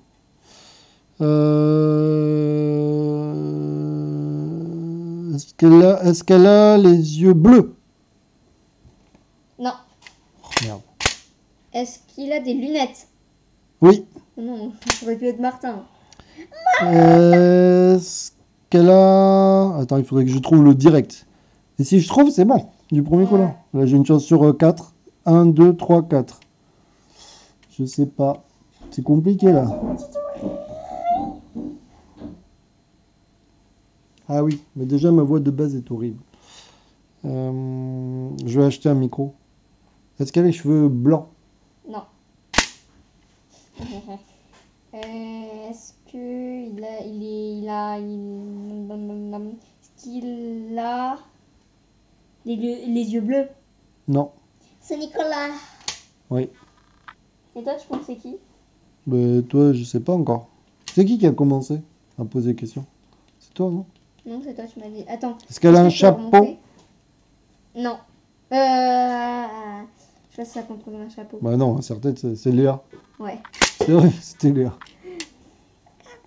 Est-ce qu'elle a les yeux bleus? Non. Oh, merde. Est-ce qu'il a des lunettes? Oui. Non, ça aurait pu être Martin. Est-ce qu'elle a... Attends, il faudrait que je trouve le direct. Et si je trouve, c'est bon. Du premier coup là. Là, j'ai une chance sur 4. 1, 2, 3, 4. Je sais pas. C'est compliqué là. Ah oui, mais déjà ma voix de base est horrible. Je vais acheter un micro. Est-ce qu'elle a les cheveux blancs? Non. Est-ce qu'il a, est-ce qu'il a les yeux bleus? Non. C'est Nicolas. Oui. Et toi, tu penses c'est qui? Mais toi, je sais pas encore. C'est qui a commencé à poser des questions? C'est toi, non? Non, c'est toi, tu m'as dit. Attends. Est-ce qu'elle a un je peux remonter? chapeau? Non. Je sais pas si ça compte comme un chapeau. Bah non, sa tête, c'est Léa. Ouais. C'est vrai, c'était Léa. C'est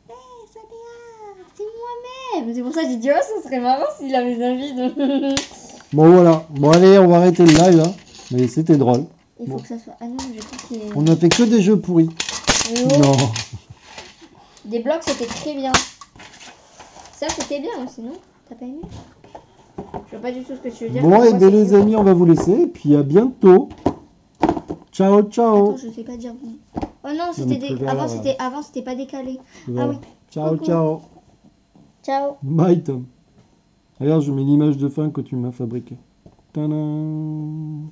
Léa, c'est moi-même. C'est pour ça que j'ai dit, oh, ça serait marrant s'il avait des invités. Bon, voilà. Bon, allez, on va arrêter le live, hein. Mais c'était drôle. Il faut Bon. que ça soit. Ah non, je crois qu'il est. On a fait que des jeux pourris. Oh. Non. Des blocs, c'était très bien. Ça, c'était bien aussi, non? T'as pas aimé? Je vois pas du tout ce que tu veux dire. Bon, mais et moi, bien c'est les mieux. amis, on va vous laisser. Et puis à bientôt. Ciao, ciao. Attends, je sais pas dire bon. Oh non, mais c'était tu verras, avant, c'était pas décalé. Voilà. Ah oui. Ciao, Coucou. ciao. Ciao. Bye, Tom. Regarde, je mets l'image de fin que tu m'as fabriquée. Tadam.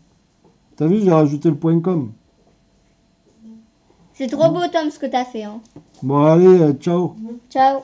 T'as vu, j'ai rajouté le .com. C'est trop beau, Tom, ce que t'as fait. Hein. Bon, allez, ciao. Ciao.